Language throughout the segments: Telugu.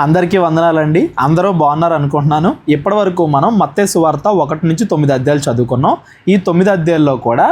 అందరికీ వందనాలండి. అందరూ బాగున్నారు అనుకుంటున్నాను. ఇప్పటివరకు మనం మత్తయి సువార్త 1 నుంచి 9 అధ్యాయాలు చదువుకున్నాం. ఈ 9 అధ్యాయాల్లో కూడా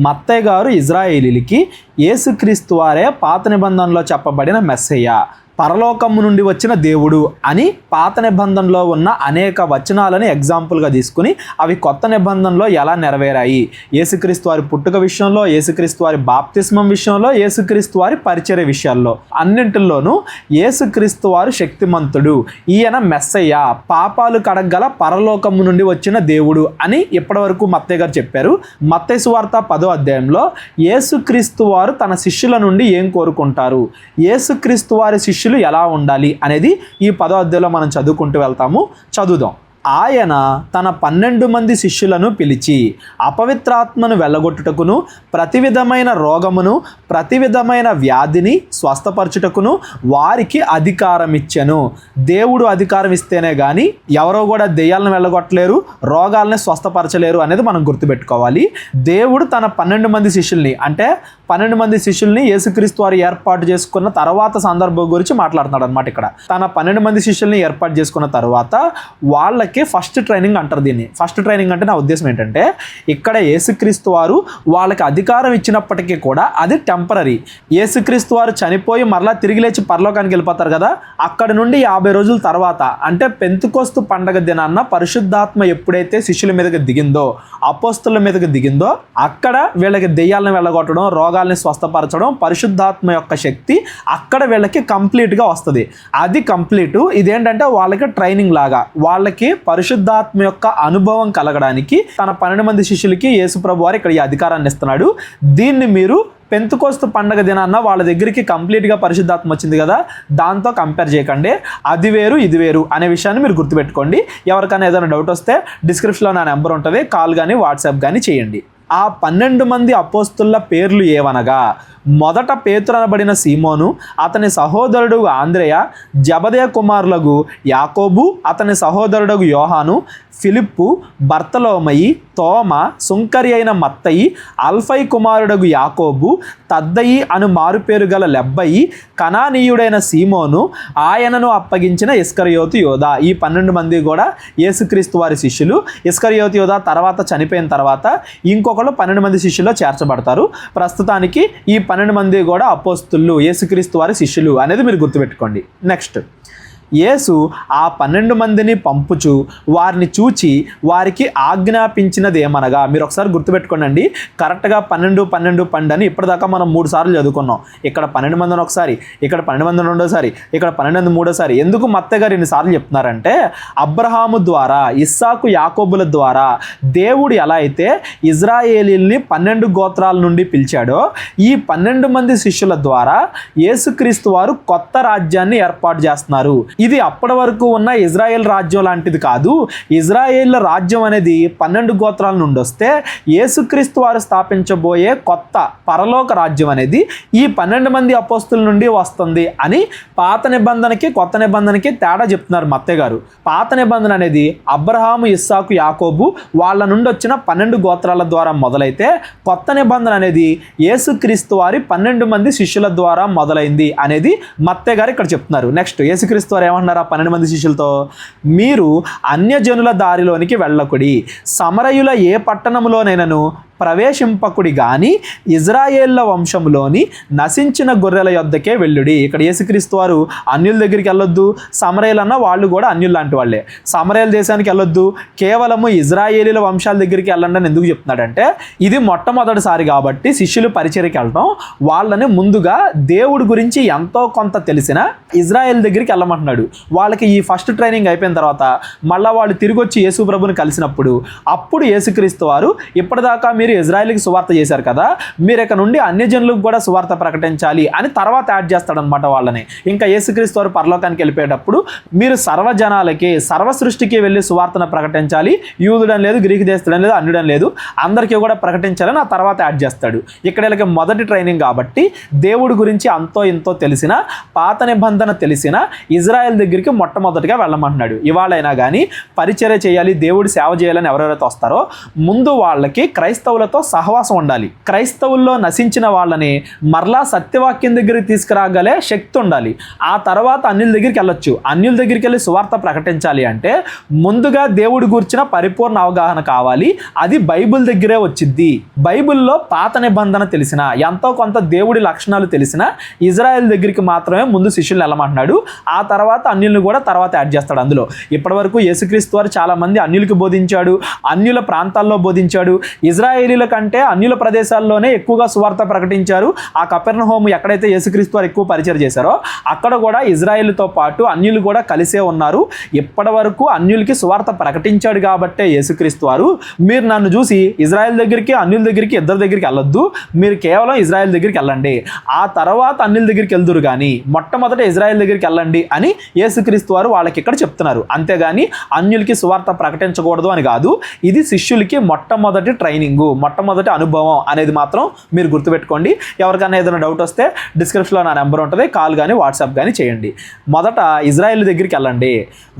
మత్తయి గారు ఇజ్రాయేలీలకి యేసుక్రీస్తు వారే పాత నిబంధనలో చెప్పబడిన మెస్సయ్య, పరలోకము నుండి వచ్చిన దేవుడు అని పాత నిబంధనలో ఉన్న అనేక వచనాలని ఎగ్జాంపుల్గా తీసుకుని అవి కొత్త నిబంధనలో ఎలా నెరవేరాయి, యేసుక్రీస్తు వారి పుట్టుక విషయంలో, యేసుక్రీస్తు వారి బాప్తిస్మం విషయంలో, యేసుక్రీస్తు వారి పరిచర్య విషయాల్లో అన్నింటిలోనూ యేసుక్రీస్తు వారు శక్తిమంతుడు, ఈయన మెస్సయ్య, పాపాలు కడగల పరలోకము నుండి వచ్చిన దేవుడు అని ఇప్పటివరకు మత్తయి గారు చెప్పారు. మత్తయి సువార్త 10వ అధ్యాయంలో యేసుక్రీస్తు వారు తన శిష్యుల నుండి ఏం కోరుకుంటారు, యేసుక్రీస్తు వారి శిష్యులు ఎలా ఉండాలి అనేది ఈ 10వ అధ్యాయంలో మనం చదువుకుంటూ వెళ్తాము. చదువుదాం. ఆయన తన 12 మంది శిష్యులను పిలిచి అపవిత్రాత్మను వెళ్ళగొట్టుటకును, ప్రతి విధమైన రోగమును, ప్రతి విధమైన వ్యాధిని స్వస్థపరచుటకును వారికి అధికారం ఇచ్చెను. దేవుడు అధికారం ఇస్తేనే కానీ ఎవరో కూడా దెయ్యాలను వెళ్ళగొట్టలేరు, రోగాలని స్వస్థపరచలేరు అనేది మనం గుర్తుపెట్టుకోవాలి. దేవుడు తన 12 మంది శిష్యుల్ని, అంటే 12 మంది శిష్యుల్ని యేసుక్రీస్తు వారు ఏర్పాటు చేసుకున్న తర్వాత సందర్భం గురించి మాట్లాడుతున్నాడు అనమాట. ఇక్కడ తన 12 మంది శిష్యుల్ని ఏర్పాటు చేసుకున్న తర్వాత వాళ్ళకి ఫస్ట్ ట్రైనింగ్ అంటారు. దీన్ని ఫస్ట్ ట్రైనింగ్ అంటే నా ఉద్దేశం ఏంటంటే, ఇక్కడ యేసుక్రీస్తు వారు వాళ్ళకి అధికారం ఇచ్చినప్పటికీ కూడా అది టెంపరరీ. యేసుక్రీస్తు వారు చనిపోయి మరలా తిరిగి లేచి పరలోకానికి వెళ్ళిపోతారు కదా, అక్కడ నుండి 50 రోజుల తర్వాత అంటే పెంతెకొస్తు పండగ దినాన్న పరిశుద్ధాత్మ ఎప్పుడైతే శిష్యుల మీదకి దిగిందో, అపోస్తలుల మీదకి దిగిందో, అక్కడ వీళ్ళకి దెయ్యాలను వెళ్ళగొట్టడం, రోగాల్ని స్వస్థపరచడం, పరిశుద్ధాత్మ యొక్క శక్తి అక్కడ వీళ్ళకి కంప్లీట్గా వస్తుంది. అది కంప్లీట్. ఇదేంటంటే వాళ్ళకి ట్రైనింగ్ లాగా, వాళ్ళకి పరిశుద్ధాత్మ యొక్క అనుభవం కలగడానికి తన 12 మంది శిష్యులకి యేసుప్రభు వారు ఇక్కడ ఈ అధికారాన్ని ఇస్తున్నాడు. దీన్ని మీరు పెంతెకొస్తు పండగ దినాన్న వాళ్ళ దగ్గరికి కంప్లీట్గా పరిశుద్ధాత్మ వచ్చింది కదా, దాంతో కంపేర్ చేయకండి. అది వేరు ఇది వేరు అనే విషయాన్ని మీరు గుర్తుపెట్టుకోండి. ఎవరికైనా ఏదైనా డౌట్ వస్తే డిస్క్రిప్షన్లో నా నెంబర్ ఉంటుంది, కాల్ కానీ వాట్సాప్ కానీ చేయండి. ఆ 12 మంది అపోస్తుల పేర్లు ఏవనగా, మొదట పేతురు అనబడిన సీమోను, అతని సహోదరుడు ఆంద్రేయ, జబదయ కుమారులకు యాకోబు, అతని సహోదరుడు యోహాను, ఫిలిప్పు, బర్తలోమయి, తోమ, సుంకరి అయిన మత్తయి, అల్ఫై కుమారుడు యాకోబు, తద్దయి అను మారుపేరు గల లెబ్బయి, కనానీయుడైన సీమోను, ఆయనను అప్పగించిన ఇస్కరియోతు యోధా. ఈ 12 మంది కూడా యేసుక్రీస్తు వారి శిష్యులు. ఇస్కరియోతు యోధా తర్వాత చనిపోయిన తర్వాత ఇంకొకళ్ళు 12 మంది శిష్యుల్లో చేర్చబడతారు. ప్రస్తుతానికి ఈ 12 మంది కూడా అపోస్తులు, యేసుక్రీస్తు వారి శిష్యులు అనేది మీరు గుర్తుపెట్టుకోండి. నెక్స్ట్, యేసు ఆ 12 మందిని పంపుచు వారిని చూచి వారికి ఆజ్ఞాపించినది ఏమనగా, మీరు ఒకసారి గుర్తుపెట్టుకోండి. కరెక్ట్గా 12 12 12 అని ఇప్పటిదాకా మనం 3 సార్లు చదువుకున్నాం. ఇక్కడ 12 మందిని ఒకసారి, ఇక్కడ 12 మందిని రెండోసారి, ఇక్కడ 12 మంది మూడోసారి. ఎందుకు మత్తయి గారు ఇన్నిసార్లు చెప్తున్నారంటే, అబ్రహాము ద్వారా, ఇస్సాకు, యాకోబుల ద్వారా దేవుడు ఎలా అయితే ఇజ్రాయేలీల్ని 12 గోత్రాల నుండి పిలిచాడో, ఈ 12 మంది శిష్యుల ద్వారా యేసుక్రీస్తు వారు కొత్త రాజ్యాన్ని ఏర్పాటు చేస్తున్నారు. ఇది అప్పటి వరకు ఉన్న ఇజ్రాయెల్ రాజ్యం లాంటిది కాదు. ఇజ్రాయేల్ రాజ్యం అనేది 12 గోత్రాల నుండి వస్తే, యేసుక్రీస్తు వారు స్థాపించబోయే కొత్త పరలోక రాజ్యం అనేది ఈ 12 మంది అపోస్తుల నుండి వస్తుంది అని పాత నిబంధనకి కొత్త నిబంధనకి తేడా చెప్తున్నారు మత్తయి గారు. పాత నిబంధన అనేది అబ్రహాము, ఇస్సాకు, యాకోబు వాళ్ళ నుండి వచ్చిన 12 గోత్రాల ద్వారా మొదలైతే, కొత్త నిబంధన అనేది యేసుక్రీస్తు వారి 12 మంది శిష్యుల ద్వారా మొదలైంది అనేది మత్తయి గారు ఇక్కడ చెప్తున్నారు. నెక్స్ట్, యేసుక్రీస్తు వారు ఏమన్నారు ఆ 12 మంది శిష్యులతో, మీరు అన్యజనుల దారిలోనికి వెళ్ళకుడి, సమరయుల ఏ పట్టణంలోనైనను ప్రవేశింపకుడి గాని ఇజ్రాయేళ్ల వంశంలోని నశించిన గొర్రెల యొద్దకే వెళ్ళుడి. ఇక్కడ యేసుక్రీస్తు వారు అన్యుల దగ్గరికి వెళ్ళొద్దు, సమరయులన్న వాళ్ళు కూడా అన్యులు లాంటి వాళ్ళే, సమరయుల దేశానికి వెళ్ళొద్దు, కేవలము ఇజ్రాయేలీల వంశాల దగ్గరికి వెళ్ళండి అని ఎందుకు చెప్తున్నాడంటే, ఇది మొట్టమొదటిసారి కాబట్టి శిష్యులు పరిచర్యకి వెళ్ళటం, వాళ్ళని ముందుగా దేవుడి గురించి ఎంతో కొంత తెలిసిన ఇజ్రాయేల్ దగ్గరికి వెళ్ళమంటున్నాడు. వాళ్ళకి ఈ ఫస్ట్ ట్రైనింగ్ అయిపోయిన తర్వాత మళ్ళీ వాళ్ళు తిరిగి వచ్చి యేసు ప్రభుని కలిసినప్పుడు అప్పుడు యేసుక్రీస్తు వారు, ఇప్పటిదాకా మీరు ఇజ్రాయేల్కి సువార్త చేశారు కదా, మీరు ఇక నుండి అన్యజనులకు కూడా సువార్త ప్రకటించాలి అని తర్వాత యాడ్ చేస్తాడనమాట వాళ్ళని. ఇంకా యేసుక్రీస్తు వారు పరలోకానికి వెళ్ళిపోయేటప్పుడు, మీరు సర్వజనాలకి, సర్వ సృష్టికి వెళ్ళి సువార్తను ప్రకటించాలి, యూదుడని లేదు, గ్రీకు దేశుడని లేదు, అన్యుడని లేదు, అందరికీ కూడా ప్రకటించాలని ఆ తర్వాత యాడ్ చేస్తాడు. ఇక్కడ వీళ్ళకి మొదటి ట్రైనింగ్ కాబట్టి దేవుడి గురించి అంతో ఇంతో తెలిసిన, పాత నిబంధన తెలిసిన ఇజ్రాయెల్ దగ్గరికి మొట్టమొదటిగా వెళ్ళమంటున్నాడు. ఇవాళైనా కానీ పరిచర్య చేయాలి, దేవుడి సేవ చేయాలని ఎవరెవరైతే వస్తారో ముందు వాళ్ళకి క్రైస్తవుల క్రైస్తవులతో సహవాసం ఉండాలి. క్రైస్తవుల్లో నశించిన వాళ్ళని మరలా సత్యవాక్యం దగ్గరికి తీసుకురాగలే శక్తి ఉండాలి. ఆ తర్వాత అన్యుల దగ్గరికి వెళ్ళొచ్చు. అన్యుల దగ్గరికి వెళ్ళి సువార్త ప్రకటించాలి అంటే ముందుగా దేవుడి గురించిన పరిపూర్ణ అవగాహన కావాలి. అది బైబిల్ దగ్గరే వచ్చింది. బైబిల్లో పాత నిబంధన తెలిసిన, ఎంతో కొంత దేవుడి లక్షణాలు తెలిసిన ఇజ్రాయెల్ దగ్గరికి మాత్రమే ముందు శిష్యులు వెళ్ళమంటున్నాడు. ఆ తర్వాత అన్యులను కూడా తర్వాత యాడ్ చేస్తాడు. అందులో ఇప్పటివరకు యేసుక్రీస్తు వారు చాలా మంది అన్యులకు బోధించాడు, అన్యుల ప్రాంతాల్లో బోధించాడు. ఇజ్రాయేలీల కంటే అన్యుల ప్రదేశాల్లోనే ఎక్కువగా సువార్త ప్రకటించారు. ఆ కపెర్నహూము ఎక్కడైతే యేసుక్రీస్తు వారు ఎక్కువ పరిచయం చేశారో అక్కడ కూడా ఇజ్రాయేలుతో పాటు అన్యులు కూడా కలిసే ఉన్నారు. ఇప్పటి వరకు అన్యులకి సువార్త ప్రకటించాడు కాబట్టే యేసుక్రీస్తు వారు మీరు నన్ను చూసి ఇజ్రాయెల్ దగ్గరికి అన్యుల దగ్గరికి ఇద్దరి దగ్గరికి వెళ్ళొద్దు, మీరు కేవలం ఇజ్రాయెల్ దగ్గరికి వెళ్ళండి, ఆ తర్వాత అన్యుల దగ్గరికి వెళ్దురు కానీ మొట్టమొదట ఇజ్రాయెల్ దగ్గరికి వెళ్ళండి అని యేసుక్రీస్తు వారు వాళ్ళకి ఇక్కడ చెప్తున్నారు. అంతేగాని అన్యులకి సువార్త ప్రకటించకూడదు అని కాదు. ఇది శిష్యులకి మొట్టమొదటి ట్రైనింగు, మొట్టమొదటి అనుభవం అనేది మాత్రం మీరు గుర్తుపెట్టుకోండి. ఎవరికైనా ఏదైనా డౌట్ వస్తే డిస్క్రిప్షన్లో నా నెంబర్ ఉంటుంది, కాల్ కానీ వాట్సాప్ కానీ చేయండి. మొదట ఇజ్రాయెల్ దగ్గరికి వెళ్ళండి,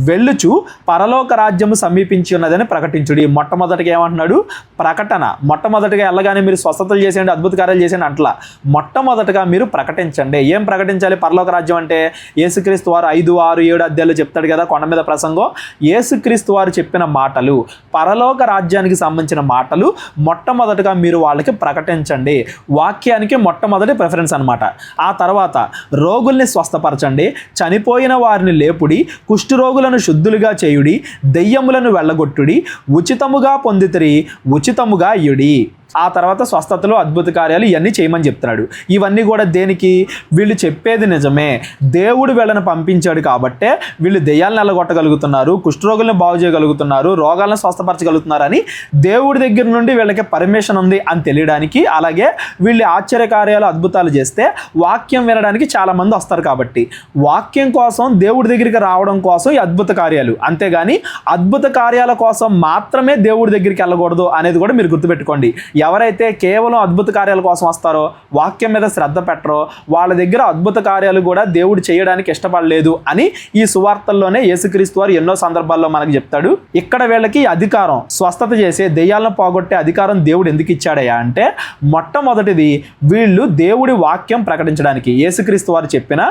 వెళ్ళుచు పరలోక రాజ్యము సమీపించి ఉన్నదని ప్రకటించుడి. మొట్టమొదటిగా ఏమంటున్నాడు? ప్రకటన. మొట్టమొదటిగా వెళ్ళగానే మీరు స్వస్థతలు చేసేయండి, అద్భుత కార్యాలు చేసేయండి అంటలా. మొట్టమొదటిగా మీరు ప్రకటించండి. ఏం ప్రకటించాలి? పరలోక రాజ్యం అంటే యేసుక్రీస్తు వారు 5, 6, 7 అధ్యాయాలు చెప్తాడు కదా కొండ మీద ప్రసంగం. యేసుక్రీస్తు వారు చెప్పిన మాటలు, పరలోక రాజ్యానికి సంబంధించిన మాటలు మొట్టమొదటిగా మీరు వాళ్ళకి ప్రకటించండి. వాక్యానికి మొట్టమొదటి ప్రిఫరెన్స్ అనమాట. ఆ తర్వాత రోగుల్ని స్వస్థపరచండి, చనిపోయిన వారిని లేపుడి, కుష్ఠరోగులను శుద్ధులుగా చేయుడి, దెయ్యములను వెళ్ళగొట్టుడి, ఉచితముగా పొందితిరి ఉచితముగా ఇయుడి. ఆ తర్వాత స్వస్థతలు, అద్భుత కార్యాలు ఇవన్నీ చేయమని చెప్తున్నాడు. ఇవన్నీ కూడా దేనికి? వీళ్ళు చెప్పేది నిజమే, దేవుడు వీళ్ళని పంపించాడు కాబట్టే వీళ్ళు దెయ్యాలను వెళ్ళగొట్టగలుగుతున్నారు, కుష్ఠరోగులను బాగు చేయగలుగుతున్నారు, రోగాలను స్వస్థపరచగలుగుతున్నారు అని దేవుడి దగ్గర నుండి వీళ్ళకి పర్మిషన్ ఉంది అని తెలియడానికి, అలాగే వీళ్ళు ఆశ్చర్య కార్యాలు, అద్భుతాలు చేస్తే వాక్యం వినడానికి చాలామంది వస్తారు కాబట్టి వాక్యం కోసం దేవుడి దగ్గరికి రావడం కోసం ఈ అద్భుత కార్యాలు. అంతేగాని అద్భుత కార్యాల కోసం మాత్రమే దేవుడి దగ్గరికి వెళ్ళకూడదు అనేది కూడా మీరు గుర్తుపెట్టుకోండి. ఎవరైతే కేవలం అద్భుత కార్యాల కోసం వస్తారో, వాక్యం మీద శ్రద్ధ పెట్టరో, వాళ్ళ దగ్గర అద్భుత కార్యాలు కూడా దేవుడు చేయడానికి ఇష్టపడలేదు అని ఈ సువార్తల్లోనే యేసుక్రీస్తు వారు ఎన్నో సందర్భాల్లో మనకు చెప్తాడు. ఇక్కడ వీళ్ళకి అధికారం, స్వస్థత చేసే, దెయ్యాలను పోగొట్టే అధికారం దేవుడు ఎందుకు ఇచ్చాడయ్యా అంటే మొట్టమొదటిది వీళ్ళు దేవుడి వాక్యం ప్రకటించడానికి, యేసుక్రీస్తు వారు చెప్పిన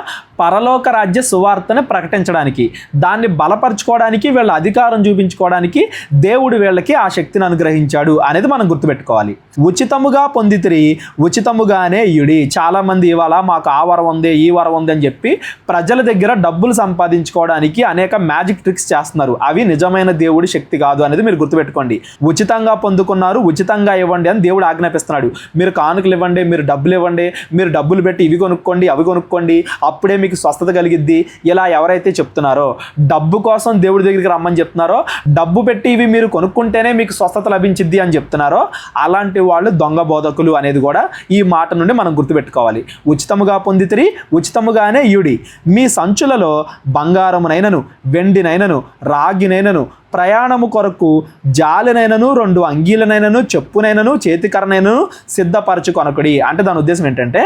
పరలోక రాజ్య సువార్తని ప్రకటించడానికి, దాన్ని బలపరచుకోవడానికి, వీళ్ళ అధికారం చూపించుకోవడానికి దేవుడు వీళ్ళకి ఆ శక్తిని అనుగ్రహించాడు అనేది మనం గుర్తుపెట్టుకోవాలి. ఉచితముగా పొందితిరి ఉచితముగానే ఇయుడి. చాలామంది ఇవాళ మాకు ఆ వరం ఉంది, ఈ వరం ఉంది అని చెప్పి ప్రజల దగ్గర డబ్బులు సంపాదించుకోవడానికి అనేక మ్యాజిక్ ట్రిక్స్ చేస్తున్నారు. అవి నిజమైన దేవుడి శక్తి కాదు అనేది మీరు గుర్తుపెట్టుకోండి. ఉచితంగా పొందుకున్నారు, ఉచితంగా ఇవ్వండి అని దేవుడు ఆజ్ఞాపిస్తున్నాడు. మీరు కానుకలు ఇవ్వండి, మీరు డబ్బులు ఇవ్వండి, మీరు డబ్బులు పెట్టి ఇవి కొనుక్కోండి, అవి కొనుక్కోండి, అప్పుడే మీకు స్వస్థత కలిగిద్ది. ఇలా ఎవరైతే చెప్తున్నారో, డబ్బు కోసం దేవుడి దగ్గరికి రమ్మని చెప్తున్నారో, డబ్బు పెట్టి ఇవి మీరు కొనుక్కుంటేనే మీకు స్వస్థత లభించిద్ది అని చెప్తున్నారో, అలాంటి వాళ్ళు దొంగ బోధకులు అనేది కూడా ఈ మాట నుండి మనం గుర్తుపెట్టుకోవాలి. ఉచితముగా పొందితిరి ఉచితముగానే ఇయుడి. మీ సంచులలో బంగారమునైనను, వెండినైనను, రాగినైనను, ప్రయాణము కొరకు జాలినైనను, 2 అంగీలనైనను, చెప్పునైనను, చేతికరనైనను సిద్ధపరచుకొనకుడి. అంటే దాని ఉద్దేశం ఏంటంటే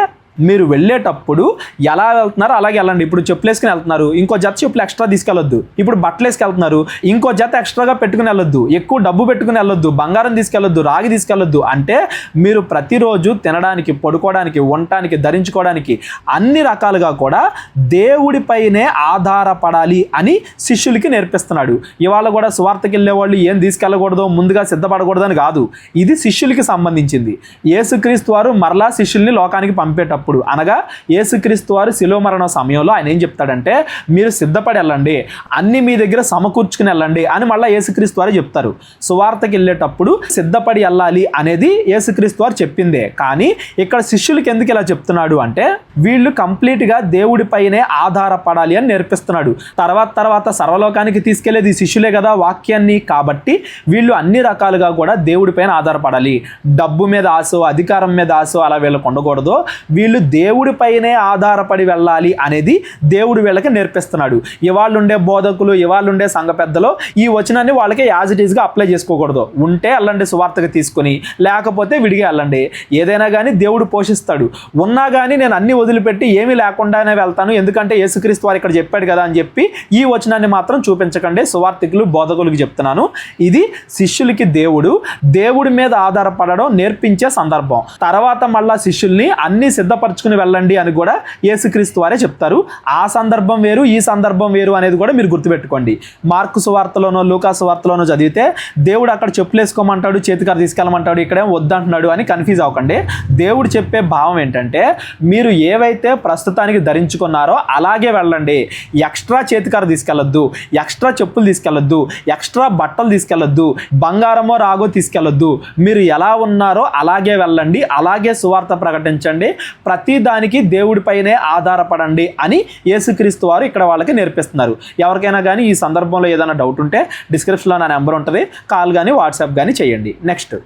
మీరు వెళ్ళేటప్పుడు ఎలా వెళ్తున్నారో అలాగే వెళ్ళండి. ఇప్పుడు చెప్పులు వేసుకుని వెళ్తున్నారు, ఇంకో జత చెప్పులు ఎక్స్ట్రా తీసుకెళ్ళొద్దు. ఇప్పుడు బట్టలు వేసుకెళ్తున్నారు, ఇంకో జత ఎక్స్ట్రాగా పెట్టుకుని వెళ్ళొద్దు, ఎక్కువ డబ్బు పెట్టుకుని వెళ్ళొద్దు, బంగారం తీసుకెళ్ళొద్దు, రాగి తీసుకెళ్ళొద్దు. అంటే మీరు ప్రతిరోజు తినడానికి, పడుకోవడానికి, ఉండటానికి, ధరించుకోవడానికి అన్ని రకాలుగా కూడా దేవుడిపైనే ఆధారపడాలి అని శిష్యులకి నేర్పిస్తున్నాడు. ఇవాళ కూడా సువార్తకి వెళ్ళే వాళ్ళు ఏం తీసుకెళ్ళకూడదు, ముందుగా సిద్ధపడకూడదు అని కాదు. ఇది శిష్యులకి సంబంధించింది. యేసుక్రీస్తు వారు మరలా శిష్యుల్ని లోకానికి పంపేటప్పుడు, అనగా యేసుక్రీస్తు వారు శిలువ మరణ సమయంలో ఆయన ఏం చెప్తాడంటే మీరు సిద్ధపడి వెళ్ళండి, అన్ని మీ దగ్గర సమకూర్చుకుని వెళ్ళండి అని మళ్ళీ యేసుక్రీస్తు వారు చెప్తారు. సువార్తకి వెళ్ళేటప్పుడు సిద్ధపడి వెళ్ళాలి అనేది యేసుక్రీస్తు వారు చెప్పిందే. కానీ ఇక్కడ శిష్యులకి ఎందుకు ఇలా చెప్తున్నాడు అంటే వీళ్ళు కంప్లీట్గా దేవుడిపైనే ఆధారపడాలి అని నేర్పిస్తున్నాడు. తర్వాత సర్వలోకానికి తీసుకెళ్లేది శిష్యులే కదా వాక్యాన్ని. కాబట్టి వీళ్ళు అన్ని రకాలుగా కూడా దేవుడిపైన ఆధారపడాలి. డబ్బు మీద ఆశో, అధికారం మీద ఆశో అలా వీళ్ళకు ఉండకూడదు. వీళ్ళు వీళ్ళు దేవుడిపైనే ఆధారపడి వెళ్ళాలి అనేది దేవుడు వీళ్ళకి నేర్పిస్తున్నాడు. ఇవాళ ఉండే బోధకులు, ఇవాళ ఉండే సంఘ పెద్దలు ఈ వచనాన్ని వాళ్ళకి యాజ్ ఇట్ ఈస్గా అప్లై చేసుకోకూడదు. ఉంటే వెళ్ళండి సువార్తగా తీసుకొని, లేకపోతే విడిగా వెళ్ళండి. ఏదైనా కానీ దేవుడు పోషిస్తాడు. ఉన్నా కానీ నేను అన్ని వదిలిపెట్టి ఏమీ లేకుండానే వెళ్తాను, ఎందుకంటే యేసుక్రీస్తు వారు ఇక్కడ చెప్పాడు కదా అని చెప్పి ఈ వచనాన్ని మాత్రం చూపించకండి. సువార్తికులు, బోధకులకు చెప్తున్నాను. ఇది శిష్యులకి దేవుడి మీద ఆధారపడడం నేర్పించే సందర్భం. తర్వాత మళ్ళా శిష్యుల్ని అన్ని సిద్ధపరచుకుని వెళ్ళండి అని కూడా యేసుక్రీస్తు వారే చెప్తారు. ఆ సందర్భం వేరు, ఈ సందర్భం వేరు అనేది కూడా మీరు గుర్తుపెట్టుకోండి. మార్కు సువార్తలోనో లూకా సువార్తలోనో చదివితే దేవుడు అక్కడ చెప్పులు వేసుకోమంటాడు, చేతికారు తీసుకెళ్ళమంటాడు, ఇక్కడేం వద్దంటున్నాడు అని కన్ఫ్యూజ్ అవ్వకండి. దేవుడు చెప్పే భావం ఏంటంటే మీరు ఏవైతే ప్రస్తుతానికి ధరించుకున్నారో అలాగే వెళ్ళండి. ఎక్స్ట్రా చేతికారు తీసుకెళ్ళొద్దు, ఎక్స్ట్రా చెప్పులు తీసుకెళ్ళొద్దు, ఎక్స్ట్రా బట్టలు తీసుకెళ్ళొద్దు, బంగారమో రాగో తీసుకెళ్ళొద్దు. మీరు ఎలా ఉన్నారో అలాగే వెళ్ళండి, అలాగే సువార్త ప్రకటించండి, ప్రతి దానికి దేవుడిపైనే ఆధారపడండి అని యేసుక్రీస్తు వారు ఇక్కడ వాళ్ళకి నేర్పిస్తున్నారు. ఎవరికైనా కానీ ఈ సందర్భంలో ఏదైనా డౌట్ ఉంటే డిస్క్రిప్షన్లో నా నెంబర్ ఉంటుంది, కాల్ కానీ వాట్సాప్ కానీ చేయండి. నెక్స్ట్,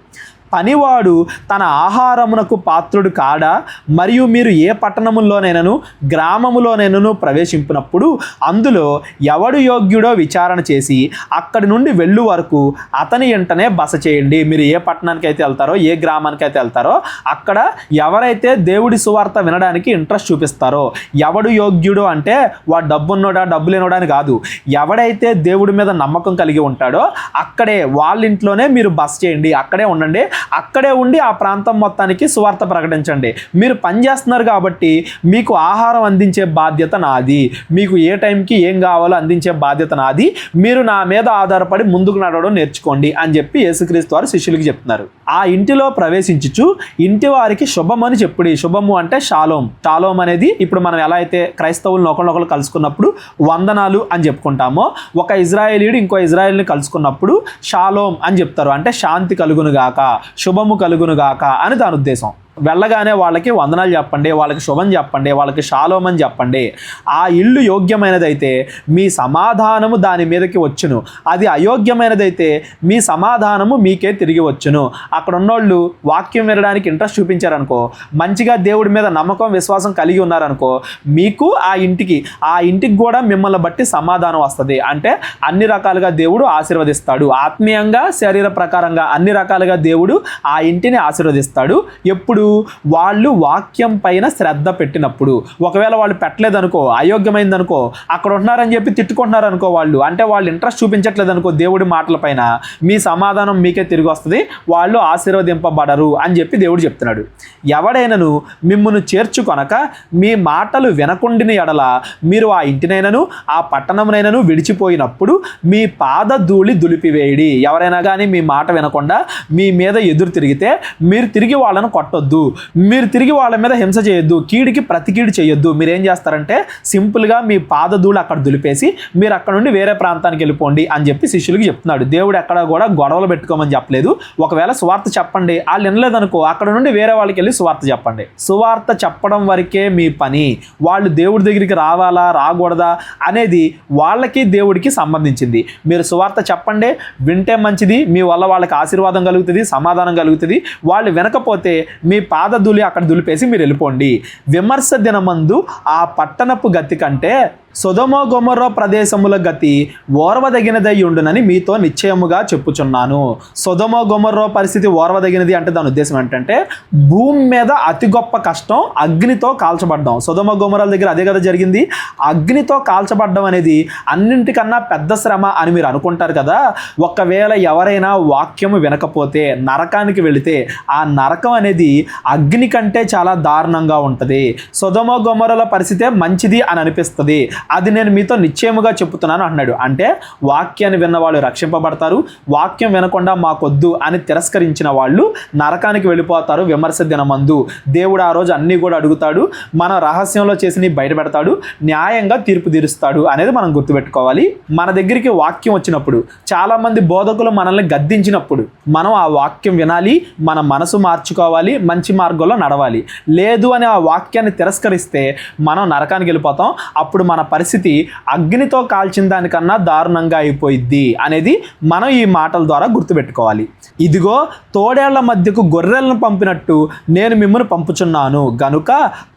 పనివాడు తన ఆహారమునకు పాత్రుడు కాడా? మరియు మీరు ఏ పట్టణములోనైనను గ్రామములోనైనను ప్రవేశింపినప్పుడు అందులో ఎవడు యోగ్యుడో విచారణ చేసి అక్కడి నుండి వెళ్ళు వరకు అతని వెంటనే బస చేయండి. మీరు ఏ పట్టణానికి అయితే వెళ్తారో, ఏ గ్రామానికి అయితే వెళ్తారో అక్కడ ఎవరైతే దేవుడి సువార్త వినడానికి ఇంట్రెస్ట్ చూపిస్తారో, ఎవడు యోగ్యుడు అంటే వాడు డబ్బున్నోడా డబ్బు లేనోడా అని కాదు, ఎవడైతే దేవుడి మీద నమ్మకం కలిగి ఉంటాడో అక్కడే వాళ్ళ ఇంట్లోనే మీరు బస చేయండి, అక్కడే ఉండండి. అక్కడే ఉండి ఆ ప్రాంతం మొత్తానికి సువార్త ప్రకటించండి. మీరు పని చేస్తున్నారు కాబట్టి మీకు ఆహారం అందించే బాధ్యత నాది, మీకు ఏ టైంకి ఏం కావాలో అందించే బాధ్యత నాది, మీరు నా మీద ఆధారపడి ముందుకు నడవడం నేర్చుకోండి అని చెప్పి యేసుక్రీస్తు వారు శిష్యులకి చెప్తున్నారు. ఆ ఇంటిలో ప్రవేశించుచు ఇంటి వారికి శుభమని చెప్పుడి. శుభము అంటే షాలోమ్. షాలోమ్ అనేది ఇప్పుడు మనం ఎలా అయితే క్రైస్తవులను ఒకళ్ళొకళ్ళు కలుసుకున్నప్పుడు వందనాలు అని చెప్పుకుంటామో, ఒక ఇజ్రాయేలీయుడు ఇంకో ఇజ్రాయేల్ని కలుసుకున్నప్పుడు షాలోమ్ అని చెప్తారు. అంటే శాంతి కలుగునుగాక, శుభము కలుగునుగాక అని దాని ఉద్దేశం. వెళ్ళగానే వాళ్ళకి వందనాలు చెప్పండి, వాళ్ళకి శుభం చెప్పండి, వాళ్ళకి షాలోమ్ అని చెప్పండి. ఆ ఇల్లు యోగ్యమైనదైతే మీ సమాధానము దాని మీదకి వచ్చును, అది అయోగ్యమైనదైతే మీ సమాధానము మీకే తిరిగి వచ్చును. అక్కడ ఉన్నోళ్ళు వాక్యం వినడానికి ఇంట్రెస్ట్ చూపించారనుకో, మంచిగా దేవుడి మీద నమ్మకం విశ్వాసం కలిగి ఉన్నారనుకో, మీకు ఆ ఇంటికి కూడా మిమ్మల్ని బట్టి సమాధానం వస్తుంది. అంటే అన్ని రకాలుగా దేవుడు ఆశీర్వదిస్తాడు. ఆత్మీయంగా, శరీర ప్రకారంగా అన్ని రకాలుగా దేవుడు ఆ ఇంటిని ఆశీర్వదిస్తాడు. ఎప్పుడు? వాళ్ళు వాక్యం పైన శ్రద్ధ పెట్టినప్పుడు. ఒకవేళ వాళ్ళు పెట్టలేదనుకో, అయోగ్యమైందనుకో, అక్కడ ఉంటున్నారని చెప్పి తిట్టుకుంటున్నారు అనుకో, వాళ్ళు అంటే వాళ్ళు ఇంట్రెస్ట్ చూపించట్లేదు అనుకో దేవుడి మాటల పైన, మీ సమాధానం మీకే తిరిగి వస్తుంది, వాళ్ళు ఆశీర్వదింపబడరు అని చెప్పి దేవుడు చెప్తున్నాడు. ఎవడైనను మిమ్మును చేర్చుకొనక మీ మాటలు వినకుండిన ఎడల మీరు ఆ ఇంటినైనను ఆ పట్టణమునైనను విడిచిపోయినప్పుడు మీ పాద ధూళి దులిపివేయడి. ఎవరైనా కానీ మీ మాట వినకుండా మీ మీద ఎదురు తిరిగితే మీరు తిరిగి వాళ్ళను కొట్టొద్దు, మీరు తిరిగి వాళ్ళ మీద హింస చేయొద్దు, కీడికి ప్రతి కీడు చేయొద్దు. మీరు ఏం చేస్తారంటే సింపుల్గా మీ పాదధూళి అక్కడ దులిపేసి మీరు అక్కడ నుండి వేరే ప్రాంతానికి వెళ్ళిపోండి అని చెప్పి శిష్యులకి చెప్తున్నాడు. దేవుడు ఎక్కడ కూడా గొడవలు పెట్టుకోమని చెప్పలేదు. ఒకవేళ సువార్త చెప్పండి, వాళ్ళు వినలేదనుకో అక్కడ నుండి వేరే వాళ్ళకి వెళ్ళి సువార్త చెప్పండి. సువార్త చెప్పడం వరకే మీ పని. వాళ్ళు దేవుడి దగ్గరికి రావాలా రాకూడదా అనేది వాళ్ళకి దేవుడికి సంబంధించింది. మీరు సువార్త చెప్పండి, వింటే మంచిది, మీ వల్ల వాళ్ళకి ఆశీర్వాదం కలుగుతుంది, సమాధానం కలుగుతుంది. వాళ్ళు వినకపోతే మీ పాదధూళి అక్కడ దులిపేసి మీరు వెళ్ళిపోండి. విమర్శ దినమందు ఆ పట్టణపు గతి కంటే సొదొమ గొమొర్రా ప్రదేశముల గతి ఓర్వదగినదై ఉండునని మీతో నిశ్చయముగా చెప్పుచున్నాను. సొదొమ గొమొర్రా పరిస్థితి ఓర్వదగినది అంటే దాని ఉద్దేశం ఏంటంటే భూమి మీద అతి గొప్ప కష్టం అగ్నితో కాల్చబడ్డం. సొదొమ గొమొర్రా దగ్గర అదే కదా జరిగింది. అగ్నితో కాల్చబడ్డం అనేది అన్నింటికన్నా పెద్ద శ్రమ అని మీరు అనుకుంటారు కదా. ఒకవేళ ఎవరైనా వాక్యము వినకపోతే నరకానికి వెళితే ఆ నరకం అనేది అగ్ని కంటే చాలా దారుణంగా ఉంటుంది. సొదొమ గొమొర్రాల పరిస్థితే మంచిది అని అనిపిస్తుంది. అది నేను మీతో నిశ్చయముగా చెప్తున్నాను అన్నాడు. అంటే వాక్యాన్ని విన్న వాళ్ళు రక్షింపబడతారు, వాక్యం వినకుండా మాకొద్దు అని తిరస్కరించిన వాళ్ళు నరకానికి వెళ్ళిపోతారు. విమర్శ దినమందు దేవుడు ఆ రోజు అన్నీ కూడా అడుగుతాడు, మన రహస్యంలో చేసి బయట పెడతాడు, న్యాయంగా తీర్పు తీరుస్తాడు అనేది మనం గుర్తుపెట్టుకోవాలి. మన దగ్గరికి వాక్యం వచ్చినప్పుడు, చాలామంది బోధకులు మనల్ని గద్దించినప్పుడు మనం ఆ వాక్యం వినాలి, మన మనసు మార్చుకోవాలి, మంచి మార్గంలో నడవాలి. లేదు అని ఆ వాక్యాన్ని తిరస్కరిస్తే మనం నరకానికి వెళ్ళిపోతాం. అప్పుడు మన పరిస్థితి అగ్నితో కాల్చిన దానికన్నా దారుణంగా అయిపోయిద్ది అనేది మనం ఈ మాటల ద్వారా గుర్తుపెట్టుకోవాలి. ఇదిగో తోడేళ్ల మధ్యకు గొర్రెలను పంపినట్టు నేను మిమ్మల్ని పంపుచున్నాను గనుక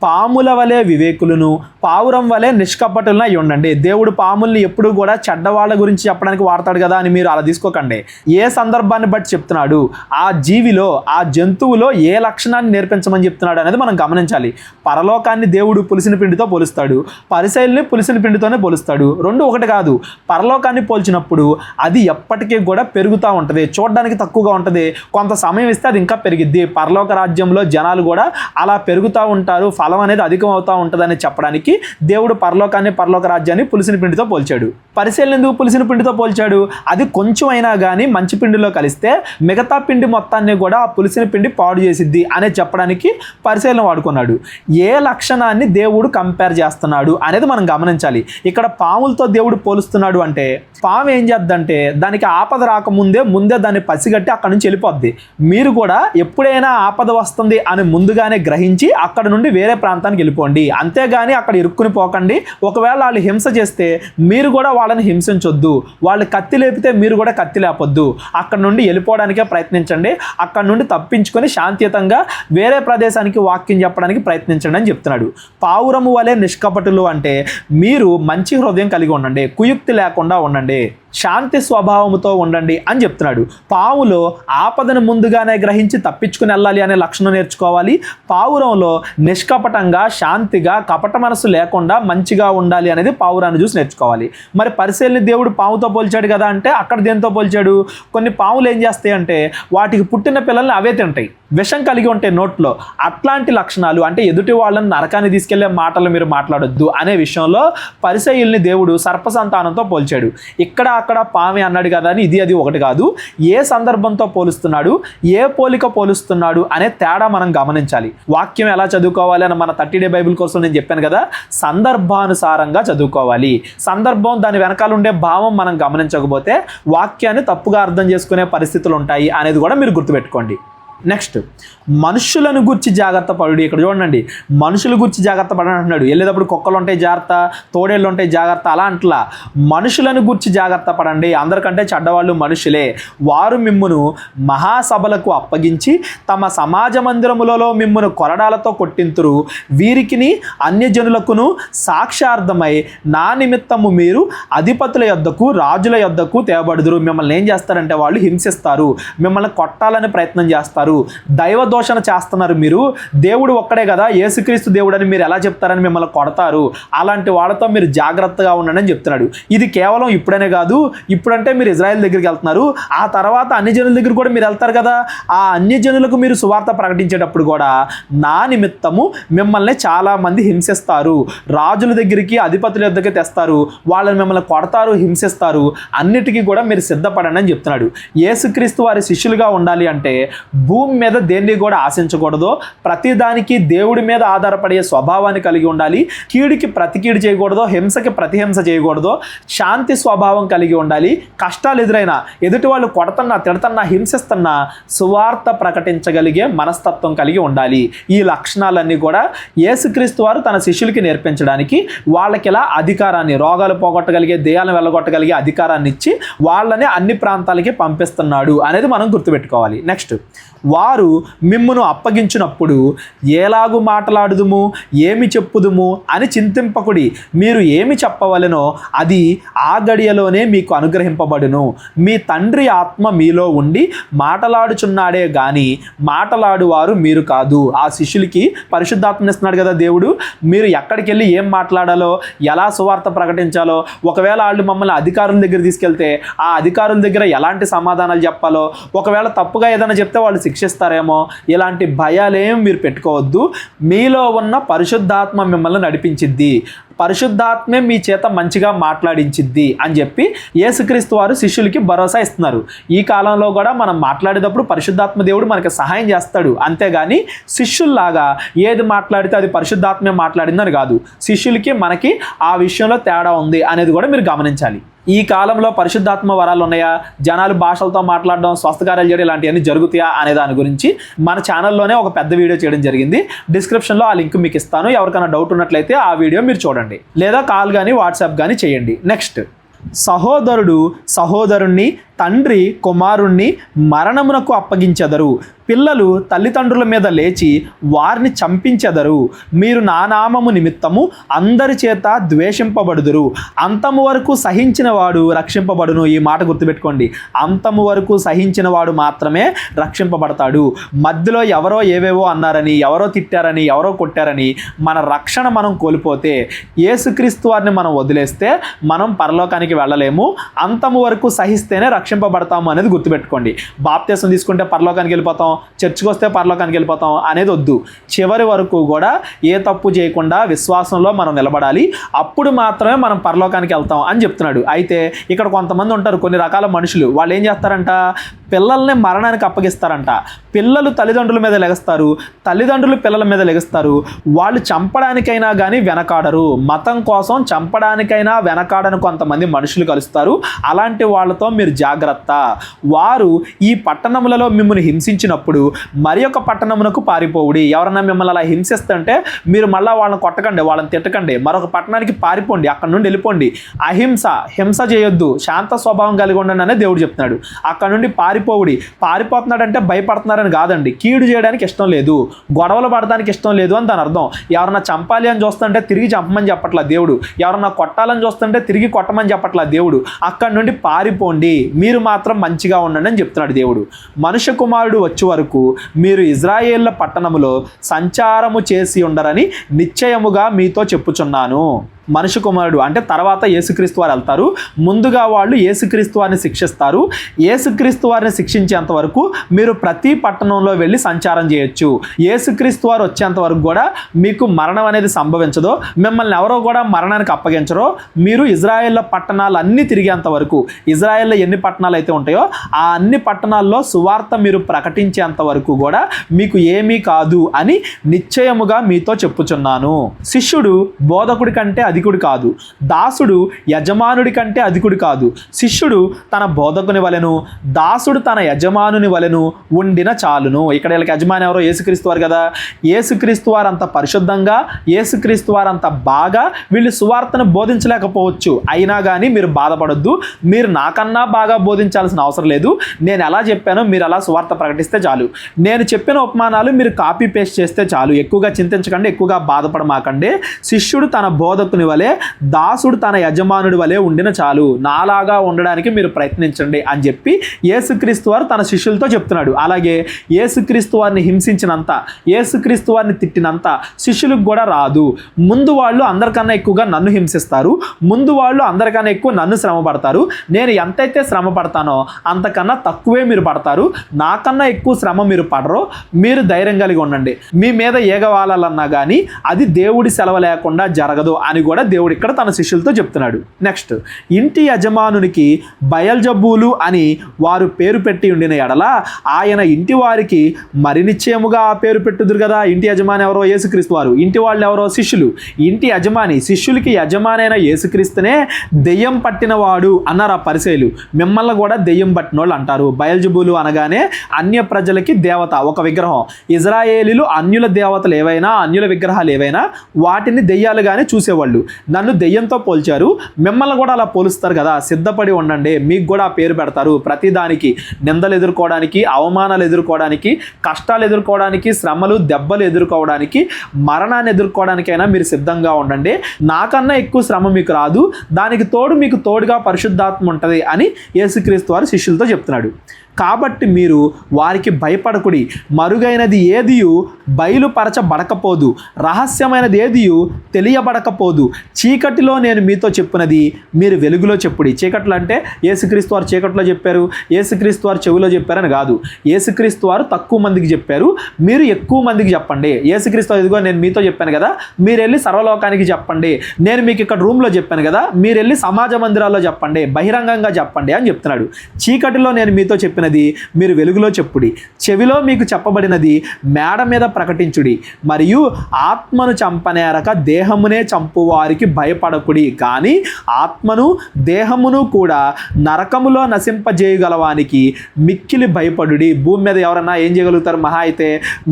పాముల వలె వివేకులను పావురం వలె నిష్కపటులను అయి ఉండండి. దేవుడు పాముల్ని ఎప్పుడు కూడా చెడ్డవాళ్ళ గురించి చెప్పడానికి వాడతాడు కదా అని మీరు అలా తీసుకోకండి. ఏ సందర్భాన్ని బట్టి చెప్తున్నాడు, ఆ జీవిలో ఆ జంతువులో ఏ లక్షణాన్ని నేర్పించమని చెప్తున్నాడు అనేది మనం గమనించాలి. పరలోకాన్ని దేవుడు పులిసిన పిండితో పోలుస్తాడు, పరిసయ్యుల్ని పులిసిన పిండితోనే పోలుస్తాడు. రెండు ఒకటి కాదు. పరలోకాన్ని పోల్చినప్పుడు అది ఎప్పటికీ కూడా పెరుగుతూ ఉంటుంది, చూడడానికి తక్కువగా ఉంటుంది, కొంత సమయం ఇస్తే అది ఇంకా పెరిగిద్ది. పరలోక రాజ్యంలో జనాలు కూడా అలా పెరుగుతూ ఉంటారు, ఫలం అనేది అధికం అవుతూ ఉంటుందని చెప్పడానికి దేవుడు పరలోకాన్ని పరలోక రాజ్యాన్ని పులిసిన పిండితో పోల్చాడు. పరిశీలన ఎందుకు పులిసిన పిండితో పోల్చాడు? అది కొంచెం అయినా కానీ మంచి పిండిలో కలిస్తే మిగతా పిండి మొత్తాన్ని కూడా ఆ పులిసిన పిండి పాడు చేసిద్ది అనే చెప్పడానికి పరిశీలన వాడుకున్నాడు. ఏ లక్షణాన్ని దేవుడు కంపేర్ చేస్తున్నాడు అనేది మనం గమనించాలి. ఇక్కడ పాములతో దేవుడు పోలుస్తున్నాడు అంటే పాము ఏం చేద్దంటే దానికి ఆపద ముందే దాన్ని పసిగట్టి అక్కడ నుంచి వెళ్ళిపోద్ది. మీరు కూడా ఎప్పుడైనా ఆపద వస్తుంది అని ముందుగానే గ్రహించి అక్కడ నుండి వేరే ప్రాంతానికి వెళ్ళిపోండి, అంతేగాని అక్కడ ఇరుక్కుని పోకండి. ఒకవేళ వాళ్ళు హింస చేస్తే మీరు కూడా వాళ్ళని హింసించొద్దు, వాళ్ళు కత్తి లేపితే మీరు కూడా కత్తి లేపొద్దు, అక్కడ నుండి వెళ్ళిపోవడానికే ప్రయత్నించండి, అక్కడ నుండి తప్పించుకొని శాంతియుతంగా వేరే ప్రదేశానికి వాక్యం చెప్పడానికి ప్రయత్నించండి అని చెప్తున్నాడు. పావురము వలె నిష్కపటులు అంటే మీరు మంచి హృదయం కలిగి ఉండండి, కుయుక్తి లేకుండా ఉండండి, శాంతి స్వభావంతో ఉండండి అని చెప్తున్నాడు. పావులో ఆపదను ముందుగానే గ్రహించి తప్పించుకుని వెళ్ళాలి అనే లక్షణం నేర్చుకోవాలి. పావురంలో నిష్కపటంగా శాంతిగా కపట మనసు లేకుండా మంచిగా ఉండాలి అనేది పావురాన్ని చూసి నేర్చుకోవాలి. మరి పరిశీలన దేవుడు పావుతో పోల్చాడు కదా అంటే అక్కడ దేంతో పోల్చాడు? కొన్ని పావులు ఏం చేస్తాయి అంటే వాటికి పుట్టిన పిల్లల్ని అవే తింటాయి, విషం కలిగి ఉంటాయి నోట్లో. అట్లాంటి లక్షణాలు అంటే ఎదుటి వాళ్ళని నరకాన్ని తీసుకెళ్లే మాటలు మీరు మాట్లాడొద్దు అనే విషయంలో పరిసయ్యుల్ని దేవుడు సర్పసంతానంతో పోల్చాడు. ఇక్కడ అక్కడ పామే అన్నాడు కదా అని ఇది అది ఒకటి కాదు. ఏ సందర్భంతో పోలుస్తున్నాడు, ఏ పోలిక పోలుస్తున్నాడు అనే తేడా మనం గమనించాలి. వాక్యం ఎలా చదువుకోవాలి అని మన 30 డే బైబిల్ కోసం నేను చెప్పాను కదా, సందర్భానుసారంగా చదువుకోవాలి. సందర్భం దాని వెనకాల ఉండే భావం మనం గమనించకపోతే వాక్యాన్ని తప్పుగా అర్థం చేసుకునే పరిస్థితులు ఉంటాయి అనేది కూడా మీరు గుర్తుపెట్టుకోండి. నెక్స్ట్, మనుషులను గురించి జాగ్రత్త పడు. ఇక్కడ చూడండి, మనుషుల గురించి జాగ్రత్త పడని అంటున్నాడు. వెళ్ళేటప్పుడు కుక్కలు ఉంటాయి జాగ్రత్త, తోడేళ్ళు ఉంటాయి జాగ్రత్త అలా అంటలా. మనుషులను గురించి జాగ్రత్త పడండి, అందరికంటే చెడ్డవాళ్ళు మనుషులే. వారు మిమ్మును మహాసభలకు అప్పగించి తమ సమాజ మందిరములలో మిమ్మును కొరడాలతో కొట్టింతురు. వీరికిని అన్యజనులకును సాక్ష్యార్థమై నా నిమిత్తము మీరు అధిపతుల యొద్దకు రాజుల యొద్దకు తేబడుదురు. మిమ్మల్ని ఏం చేస్తారంటే వాళ్ళు హింసిస్తారు, మిమ్మల్ని కొట్టాలని ప్రయత్నం చేస్తారు, దైవ దోషణ చేస్తున్నారు. మీరు దేవుడు ఒక్కడే కదా, యేసుక్రీస్తు దేవుడు అని మీరు ఎలా చెప్తారని మిమ్మల్ని కొడతారు. అలాంటి వాళ్ళతో మీరు జాగ్రత్తగా ఉండండి అని చెప్తున్నాడు. ఇది కేవలం ఇప్పుడనే కాదు, ఇప్పుడంటే మీరు ఇజ్రాయెల్ దగ్గరికి వెళ్తున్నారు, ఆ తర్వాత అన్యజనుల దగ్గర కూడా మీరు వెళ్తారు కదా. ఆ అన్యజనులకు మీరు సువార్త ప్రకటించేటప్పుడు కూడా నా నిమిత్తము మిమ్మల్ని చాలామంది హింసిస్తారు, రాజుల దగ్గరికి అధిపతుల దగ్గరికి తెస్తారు, వాళ్ళని మిమ్మల్ని కొడతారు, హింసిస్తారు. అన్నిటికీ కూడా మీరు సిద్ధపడండి అని చెప్తున్నాడు. యేసుక్రీస్తు వారి శిష్యులుగా ఉండాలి అంటే భూమి మీద దేన్ని కూడా ఆశించకూడదు, ప్రతిదానికి దేవుడి మీద ఆధారపడే స్వభావాన్ని కలిగి ఉండాలి, కీడికి ప్రతి కీడు చేయకూడదు, హింసకి ప్రతిహింస చేయకూడదు, శాంతి స్వభావం కలిగి ఉండాలి. కష్టాలు ఎదురైనా, ఎదుటి వాళ్ళు కొడతన్నా తిడతన్నా హింసిస్తున్నా సువార్త ప్రకటించగలిగే మనస్తత్వం కలిగి ఉండాలి. ఈ లక్షణాలన్నీ కూడా యేసుక్రీస్తు వారు తన శిష్యులకి నేర్పించడానికి వాళ్ళకి ఇలా అధికారాన్ని, రోగాలు పోగొట్టగలిగే, దెయ్యాలను వెళ్ళగొట్టగలిగే అధికారాన్ని ఇచ్చి వాళ్ళని అన్ని ప్రాంతాలకి పంపిస్తున్నాడు అనేది మనం గుర్తుపెట్టుకోవాలి. నెక్స్ట్, వారు మిమ్మును అప్పగించినప్పుడు ఏలాగు మాట్లాడుదుము, ఏమి చెప్పుదుము అని చింతింపకుడి. మీరు ఏమి చెప్పవలెనో అది ఆ గడియలోనే మీకు అనుగ్రహింపబడును. మీ తండ్రి ఆత్మ మీలో ఉండి మాటలాడుచున్నాడే గాని మాటలాడువారు మీరు కాదు. ఆ శిష్యులకి పరిశుద్ధాత్మని ఇస్తున్నాడు కదా దేవుడు. మీరు ఎక్కడికి వెళ్ళి ఏం మాట్లాడాలో, ఎలా సువార్త ప్రకటించాలో, ఒకవేళ వాళ్ళు మమ్మల్ని అధికారుల దగ్గర తీసుకెళ్తే ఆ అధికారుల దగ్గర ఎలాంటి సమాధానాలు చెప్పాలో, ఒకవేళ తప్పుగా ఏదైనా చెప్తే వాళ్ళు శిక్షిస్తారేమో, ఇలాంటి భయాలేం మీరు పెట్టుకోవద్దు. మీలో ఉన్న పరిశుద్ధాత్మ మిమ్మల్ని నడిపించిద్ది, పరిశుద్ధాత్మే మీ చేత మంచిగా మాట్లాడించిద్ది అని చెప్పి యేసుక్రీస్తు వారు శిష్యులకి భరోసా ఇస్తున్నారు. ఈ కాలంలో కూడా మనం మాట్లాడేటప్పుడు పరిశుద్ధాత్మ దేవుడు మనకి సహాయం చేస్తాడు, అంతేగాని శిష్యుల్లాగా ఏది మాట్లాడితే అది పరిశుద్ధాత్మే మాట్లాడిందని కాదు. శిష్యులకి మనకి ఆ విషయంలో తేడా ఉంది అనేది కూడా మీరు గమనించాలి. ఈ కాలంలో పరిశుద్ధాత్మ వరాలు ఉన్నాయా, జనాలు భాషలతో మాట్లాడడం, స్వస్థకార్యాలు చేయడం ఇలాంటివన్నీ జరుగుతాయా అనే దాని గురించి మన ఛానల్లోనే ఒక పెద్ద వీడియో చేయడం జరిగింది. డిస్క్రిప్షన్లో ఆ లింక్ మీకు ఇస్తాను. ఎవరికైనా డౌట్ ఉన్నట్లయితే ఆ వీడియో మీరు చూడండి. చెప్పండి, లేదా కాల్ కానీ వాట్సాప్ కానీ చేయండి. నెక్స్ట్, సహోదరుడు సహోదరుణ్ణి, తండ్రి కుమారుణ్ణి మరణమునకు అప్పగించెదరు. పిల్లలు తల్లిదండ్రుల మీద లేచి వారిని చంపించెదరు. మీరు నా నామము నిమిత్తము అందరి చేత ద్వేషింపబడుదురు. అంతము వరకు సహించిన వాడు రక్షింపబడును. ఈ మాట గుర్తుపెట్టుకోండి, అంతము వరకు సహించిన వాడు మాత్రమే రక్షింపబడతాడు. మధ్యలో ఎవరో ఏవేవో అన్నారని, ఎవరో తిట్టారని, ఎవరో కొట్టారని మన రక్షణ మనం కోల్పోతే, యేసుక్రీస్తు వారిని మనం వదిలేస్తే మనం పరలోకానికి వెళ్ళలేము. అంతము వరకు సహిస్తేనే రక్షింపబడతాము అనేది గుర్తుపెట్టుకోండి. బాప్తిసం తీసుకుంటే పరలోకానికి వెళ్ళిపోతాం, చర్చికి వస్తే పరలోకానికి వెళ్ళిపోతాం అనేది వద్దు. చివరి వరకు కూడా ఏ తప్పు చేయకుండా విశ్వాసంలో మనం నిలబడాలి. అప్పుడు మాత్రమే మనం పరలోకానికి వెళ్తాం అని చెప్తున్నాడు. అయితే ఇక్కడ కొంతమంది ఉంటారు, కొన్ని రకాల మనుషులు, వాళ్ళు ఏం చేస్తారంట, పిల్లల్ని మరణానికి అప్పగిస్తారంట. పిల్లలు తల్లిదండ్రుల మీద లెగస్తారు, తల్లిదండ్రులు పిల్లల మీద లెగస్తారు. వాళ్ళు చంపడానికైనా కానీ వెనకాడరు. మతం కోసం చంపడానికైనా వెనకాడని కొంతమంది మనుషులు కలుస్తారు. అలాంటి వాళ్ళతో మీరు జాగ్రత్త. వారు ఈ పట్టణములలో మిమ్మల్ని హింసించినప్పుడు మరి ఒక పట్టణమునకు పారిపోవుడి. ఎవరన్నా మిమ్మల్ని అలా హింసిస్తుంటే మీరు మళ్ళీ వాళ్ళని కొట్టకండి, వాళ్ళని తిట్టకండి, మరొక పట్టణానికి పారిపోండి, అక్కడ నుండి వెళ్ళిపోండి. అహింస, హింస చేయొద్దు, శాంత స్వభావం కలిగి ఉండండి అనే దేవుడు చెప్తున్నాడు. అక్కడ నుండి పారిపోవుడి. పారిపోతున్నాడంటే భయపడుతున్నారని కాదండి, కీడు చేయడానికి ఇష్టం లేదు, గొడవలు పడడానికి ఇష్టం లేదు అని దాని అర్థం. ఎవరన్నా చంపాలి అని చూస్తుంటే తిరిగి చంపమని చెప్పట్లా దేవుడు, ఎవరన్నా కొట్టాలని చూస్తుంటే తిరిగి కొట్టమని చెప్పట్లా దేవుడు. అక్కడ నుండి పారిపోండి, మీరు మాత్రం మంచిగా ఉండండి అని చెప్తున్నాడు దేవుడు. మనుష్య కుమారుడు వచ్చే వరకు మీరు ఇజ్రాయేళ్ల పట్టణములో సంచారము చేసి ఉండరని నిశ్చయముగా మీతో చెప్పుచున్నాను. మనుష్య కుమారుడు అంటే తర్వాత యేసుక్రీస్తు వారు వెళ్తారు. ముందుగా వాళ్ళు యేసుక్రీస్తు వారిని శిక్షిస్తారు. యేసుక్రీస్తు వారిని శిక్షించేంత వరకు మీరు ప్రతి పట్టణంలో వెళ్ళి సంచారం చేయొచ్చు. యేసుక్రీస్తు వారు వచ్చేంత వరకు కూడా మీకు మరణం అనేది సంభవించదో, మిమ్మల్ని ఎవరో కూడా మరణానికి అప్పగించరో. మీరు ఇజ్రాయేళ్ల పట్టణాలు అన్నీ తిరిగేంత వరకు, ఇజ్రాయేల్లో ఎన్ని పట్టణాలు అయితే ఉంటాయో ఆ అన్ని పట్టణాల్లో సువార్త మీరు ప్రకటించేంత వరకు కూడా మీకు ఏమీ కాదు అని నిశ్చయముగా మీతో చెప్పుచున్నాను. శిష్యుడు బోధకుడి కంటే అధికుడు కాదు, దాసుడు యజమానుడి కంటే అధికుడు కాదు. శిష్యుడు తన బోధకుని వలెను, దాసుడు తన యజమానుని వలెను ఉండిన చాలును. ఇక్కడ వీళ్ళకి యజమాని ఎవరో? యేసుక్రీస్తు వారు కదా. యేసుక్రీస్తు వారు అంత పరిశుద్ధంగా, యేసుక్రీస్తు వారు అంత బాగా వీళ్ళు సువార్తను బోధించలేకపోవచ్చు. అయినా కానీ మీరు బాధపడొద్దు. మీరు నాకన్నా బాగా బోధించాల్సిన అవసరం లేదు. నేను ఎలా చెప్పానో మీరు అలా సువార్త ప్రకటిస్తే చాలు. నేను చెప్పిన ఉపమానాలు మీరు కాపీ పేస్ట్ చేస్తే చాలు. ఎక్కువగా చింతించకండి, ఎక్కువగా బాధపడమాకండి. శిష్యుడు తన బోధకుని వలె, దాసుడు తన యజమానుడి వలె ఉండిన చాలు. నాలాగా ఉండడానికి మీరు ప్రయత్నించండి అని చెప్పి యేసుక్రీస్తు వారు తన శిష్యులతో చెప్తున్నాడు. అలాగే యేసుక్రీస్తు వారిని హింసించినంత, యేసుక్రీస్తు వారిని తిట్టినంత శిష్యులకు కూడా రాదు. ముందు వాళ్ళు అందరికన్నా ఎక్కువగా నన్ను హింసిస్తారు, ముందు వాళ్ళు అందరికన్నా ఎక్కువ నన్ను శ్రమ పడతారు. నేను ఎంతైతే శ్రమ పడతానో అంతకన్నా తక్కువే మీరు పడతారు. నాకన్నా ఎక్కువ శ్రమ మీరు పడరు. మీరు ధైర్యం కలిగి ఉండండి. మీ మీద ఏగవాలన్నా కానీ అది దేవుడి సెలవు లేకుండా జరగదు అని కూడా దేవుడు ఇక్కడ తన శిష్యులతో చెప్తున్నాడు. నెక్స్ట్, ఇంటి యజమానునికి బయల్జబూలు అని వారు పేరు పెట్టి ఉండిన ఎడల ఆయన ఇంటి వారికి మరి నిశ్చయముగా ఆ పేరు పెట్టుదురు కదా. ఇంటి యజమాని ఎవరో? యేసుక్రీస్తు వారు. ఇంటి వాళ్ళు ఎవరో? శిష్యులు. ఇంటి యజమాని, శిష్యులకి యజమాని అయిన యేసుక్రీస్తునే దెయ్యం పట్టినవాడు అన్నారు ఆ పరిసయ్యులు. మిమ్మల్ని కూడా దెయ్యం పట్టినోళ్ళు అంటారు. బయల్జబూలు అనగానే అన్య ప్రజలకి దేవత, ఒక విగ్రహం. ఇజ్రాయేలీలు అన్యుల దేవతలు ఏవైనా, అన్యుల విగ్రహాలు ఏవైనా వాటిని దెయ్యాలుగానే చూసేవాళ్ళు. నన్ను దెయ్యంతో పోల్చారు, మిమ్మల్ని కూడా అలా పోలుస్తారు కదా. సిద్ధపడి ఉండండి, మీకు కూడా ఆ పేరు పెడతారు. ప్రతిదానికి నిందలు ఎదుర్కోవడానికి, అవమానాలు ఎదుర్కోవడానికి, కష్టాలు ఎదుర్కోవడానికి, శ్రమలు దెబ్బలు ఎదుర్కోవడానికి, మరణాన్ని ఎదుర్కోవడానికైనా మీరు సిద్ధంగా ఉండండి. నాకన్నా ఎక్కువ శ్రమ మీకు రాదు, దానికి తోడు మీకు తోడుగా పరిశుద్ధాత్మ ఉంటుంది అని యేసుక్రీస్తు వారు శిష్యులతో చెప్తున్నాడు. కాబట్టి మీరు వారికి భయపడకుడి. మరుగైనది ఏదియు బయలుపరచబడకపోదు, రహస్యమైనది ఏదియు తెలియబడకపోదు. చీకటిలో నేను మీతో చెప్పినది మీరు వెలుగులో చెప్పుడి. చీకట్లు అంటే యేసుక్రీస్తు వారు చీకట్లో చెప్పారు, యేసుక్రీస్తు వారు చెవిలో చెప్పారని కాదు. యేసుక్రీస్తు వారు తక్కువ మందికి చెప్పారు, మీరు ఎక్కువ మందికి చెప్పండి. యేసుక్రీస్తు వారు, ఇదిగో నేను మీతో చెప్పాను కదా, మీరు వెళ్ళి సర్వలోకానికి చెప్పండి. నేను మీకు ఇక్కడ రూమ్లో చెప్పాను కదా, మీరు వెళ్ళి సమాజ మందిరాల్లో చెప్పండి, బహిరంగంగా చెప్పండి అని చెప్తున్నాడు. చీకటిలో నేను మీతో చెప్పినది మీరు వెలుగులో చెప్పుడి. చెవిలో మీకు చెప్పబడినది మేడ మీద ప్రకటించుడి, మరియు ఆత్మను చంపనేరక దేహమునే చంపువారికి భయపడకుడి, కానీ ఆత్మను దేహమును కూడా నరకములో నశింపజేయగలవానికి మిక్కిలి భయపడుడి. భూమి మీద ఎవరన్నా ఏం చేయగలుగుతారు? మహా అయితే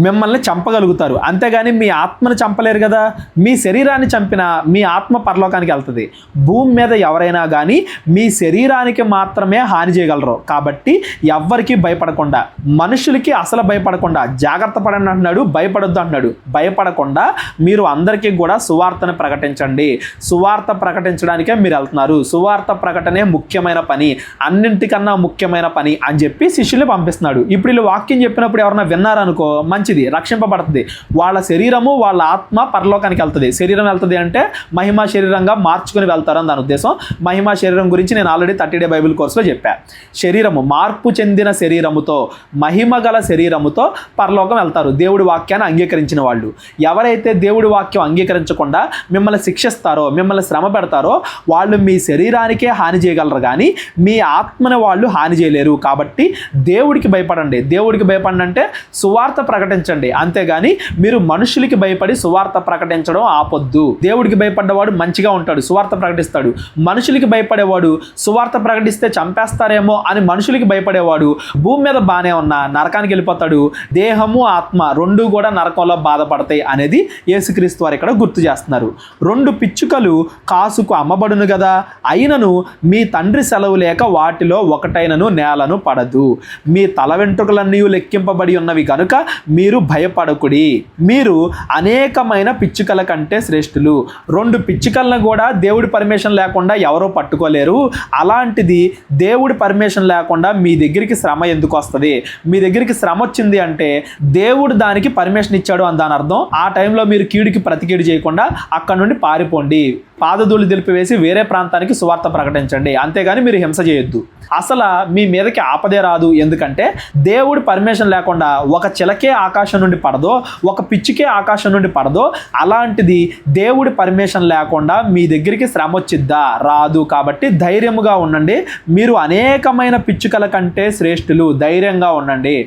మిమ్మల్ని చంపగలుగుతారు, అంతేగాని మీ ఆత్మను చంపలేరు కదా. మీ శరీరాన్ని చంపినా మీ ఆత్మ పరలోకానికి వెళ్తుంది. భూమి మీద ఎవరైనా కానీ మీ శరీరానికి మాత్రమే హాని చేయగలరు. కాబట్టి ఎవ్వరికి భయపడకుండా, మనుషులకి అసలు భయపడకుండా, జాగ్రత్త పడండి అంటున్నాడు, భయపడొద్దు అంటున్నాడు. భయపడకుండా మీరు అందరికీ కూడా సువార్తను ప్రకటించండి. సువార్త ప్రకటించడానికే మీరు వెళ్తున్నారు. సువార్త ప్రకటనే ముఖ్యమైన పని, అన్నింటికన్నా ముఖ్యమైన పని అని చెప్పి శిష్యుల్ని పంపిస్తున్నాడు. ఇప్పుడు వీళ్ళు వాక్యం చెప్పినప్పుడు ఎవరన్నా విన్నారనుకో, మంచిది, రక్షింపబడుతుంది. వాళ్ళ శరీరము వాళ్ళ ఆత్మ పరలోకానికి వెళ్తుంది. శరీరం వెళ్తుంది అంటే మహిమా శరీరంగా మార్చుకుని వెళ్తారని దాని ఉద్దేశం. మహిమా శరీరం గురించి నేను ఆల్రెడీ 30 డే బైబిల్ కోర్సులో చెప్పా. శరీరము మార్పు చెందిన శరీరముతో, మహిమ గల శరీరముతో పరలోకం వెళ్తారు దేవుడి వాక్యాన్ని అంగీకరించిన వాళ్ళు. ఎవరైతే దేవుడి వాక్యం అంగీకరించకుండా మిమ్మల్ని శిక్షిస్తారో, మిమ్మల్ని శ్రమ పెడతారో, వాళ్ళు మీ శరీరానికే హాని చేయగలరు, కానీ మీ ఆత్మని వాళ్ళు హాని చేయలేరు. కాబట్టి దేవుడికి భయపడండి. దేవుడికి భయపడండి అంటే సువార్త ప్రకటించండి, అంతేగాని మీరు మనుషులకి భయపడి సువార్త ప్రకటించడం ఆపొద్దు. దేవుడికి భయపడ్డవాడు మంచిగా ఉంటాడు, సువార్త ప్రకటిస్తాడు. మనుషులకి భయపడేవాడు సువార్త ప్రకటిస్తే చంపేస్తారేమో అని మనుషులకి భయపడేవాడు భూమి మీద బాగానే ఉన్నా నరకానికి వెళ్ళిపోతాడు. దేహము ఆత్మ రెండు కూడా నరకంలో బాధపడతాయి అనేది యేసుక్రీస్తు వారు ఇక్కడ గుర్తు చేస్తున్నారు. 2 పిచ్చుకలు కాసుకు అమ్మబడును కదా, అయినను మీ తండ్రి సెలవు లేక వాటిలో ఒకటైనను నేలను పడదు. మీ తల వెంట్రుకలన్నీ లెక్కింపబడి ఉన్నవి కనుక మీరు భయపడకుడి. మీరు అనేకమైన పిచ్చుకల కంటే శ్రేష్ఠులు. 2 పిచ్చుకలను కూడా దేవుడి పర్మిషన్ లేకుండా ఎవరో పట్టుకోలేరు. అలాంటిది దేవుడి పర్మిషన్ లేకుండా మీ దగ్గరికి శ్రమ ఎందుకు వస్తుంది? మీ దగ్గరికి శ్రమ వచ్చింది అంటే దేవుడు దానికి పర్మిషన్ ఇచ్చాడు అని దాని అర్థం. ఆ టైంలో మీరు కీడుకి ప్రతికీడు చేయకుండా అక్కడ నుండి పారిపోండి. పాదధూళి దిలిపివేసి వేరే ప్రాంతానికి సువార్త ప్రకటించండి, అంతేగాని మీరు హింస చేయొద్దు. అసలు మీ మీదకి ఆపదే రాదు. ఎందుకంటే దేవుడి పర్మిషన్ లేకుండా ఒక చిలకే ఆకాశం నుండి పడదో, ఒక పిచ్చికే ఆకాశం నుండి పడదో, అలాంటిది దేవుడి పర్మిషన్ లేకుండా మీ దగ్గరికి శ్రమ వచ్చిద్దా? రాదు. కాబట్టి ధైర్యముగా ఉండండి. మీరు అనేకమైన పిచ్చుకల కంటే శ్రేష్ఠులు. ధైర్యంగా ఉండండి.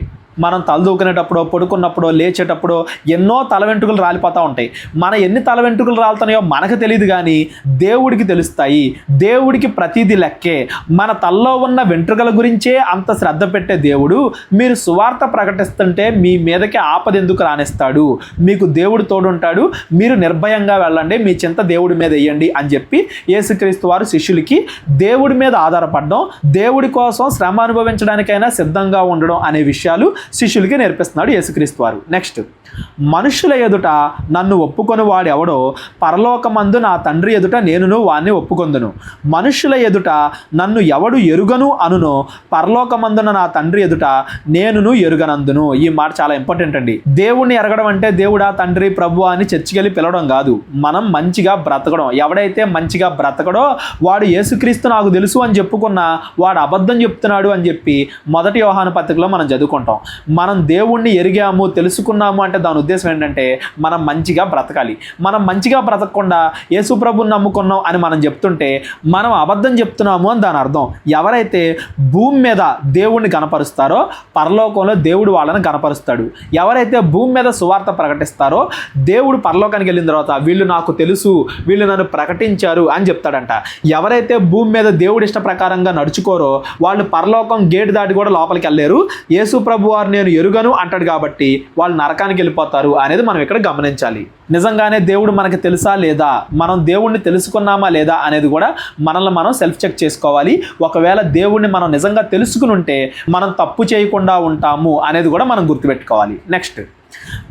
మనం తలదూకునేటప్పుడు, పడుకున్నప్పుడు, లేచేటప్పుడు ఎన్నో తల వెంట్రుకలు రాలిపోతూ ఉంటాయి. మన ఎన్ని తల వెంట్రుకలు రాలుతున్నాయో మనకు తెలియదు, కానీ దేవుడికి తెలుస్తాయి. దేవుడికి ప్రతిదీ లెక్కే. మన తలలో ఉన్న వెంట్రుకల గురించే అంత శ్రద్ధ పెట్టే దేవుడు మీరు సువార్త ప్రకటిస్తుంటే మీ మీదకి ఆపద ఎందుకు రానిస్తాడు? మీకు దేవుడు తోడుంటాడు. మీరు నిర్భయంగా వెళ్ళండి, మీ చింత దేవుడి మీద వేయండి అని చెప్పి యేసుక్రీస్తు వారు శిష్యులకి దేవుడి మీద ఆధారపడడం, దేవుడి కోసం శ్రమ అనుభవించడానికైనా సిద్ధంగా ఉండడం అనే విషయాలు శిష్యులకి నేర్పిస్తున్నాడు యేసుక్రీస్తు వారు. నెక్స్ట్, మనుషుల ఎదుట నన్ను ఒప్పుకొని వాడు ఎవడో పరలోకమందు నా తండ్రి ఎదుట నేనును వాణ్ణి ఒప్పుకొందును. మనుషుల ఎదుట నన్ను ఎవడు ఎరుగను అనునో పరలోకమందున నా తండ్రి ఎదుట నేనును ఎరుగనందును. ఈ మాట చాలా ఇంపార్టెంట్ అండి. దేవుణ్ణి ఎరగడం అంటే దేవుడా, తండ్రి, ప్రభు అని చర్చికెళ్ళి పిలవడం కాదు. మనం మంచిగా బ్రతకడం. ఎవడైతే మంచిగా బ్రతకడో వాడు యేసుక్రీస్తు నాకు తెలుసు అని చెప్పుకున్నా వాడు అబద్ధం చెప్తున్నాడు అని చెప్పి 1 యోహాను పత్రికలో మనం చదువుకుంటాం. మనం దేవుణ్ణి ఎరిగాము, తెలుసుకున్నాము అంటే దాని ఉద్దేశం ఏంటంటే మనం మంచిగా బ్రతకాలి. మనం మంచిగా బ్రతకకుండా యేసు ప్రభుని నమ్ముకున్నాం అని మనం చెప్తుంటే మనం అబద్ధం చెప్తున్నాము అని దాని అర్థం. ఎవరైతే భూమి మీద దేవుణ్ణి కనపరుస్తారో పరలోకంలో దేవుడు వాళ్ళని కనపరుస్తాడు. ఎవరైతే భూమి మీద సువార్త ప్రకటిస్తారో దేవుడు పరలోకానికి వెళ్ళిన తర్వాత వీళ్ళు నాకు తెలుసు, వీళ్ళు నన్ను ప్రకటించారు అని చెప్తాడంట. ఎవరైతే భూమి మీద దేవుడి ఇష్ట ప్రకారంగా నడుచుకోరో వాళ్ళు పరలోకం గేటు దాటి కూడా లోపలికి వెళ్ళలేరు. యేసు ప్రభు వారు నేను ఎరుగను అంటాడు కాబట్టి వాళ్ళు నరకానికి వెళ్ళిపోతారు అనేది మనం ఇక్కడ గమనించాలి. నిజంగానే దేవుడు మనకి తెలుసా లేదా, మనం దేవుణ్ణి తెలుసుకున్నామా లేదా అనేది కూడా మనల్ని మనం సెల్ఫ్ చెక్ చేసుకోవాలి. ఒకవేళ దేవుణ్ణి మనం నిజంగా తెలుసుకుని ఉంటే మనం తప్పు చేయకుండా ఉంటాము అనేది కూడా మనం గుర్తుపెట్టుకోవాలి. నెక్స్ట్,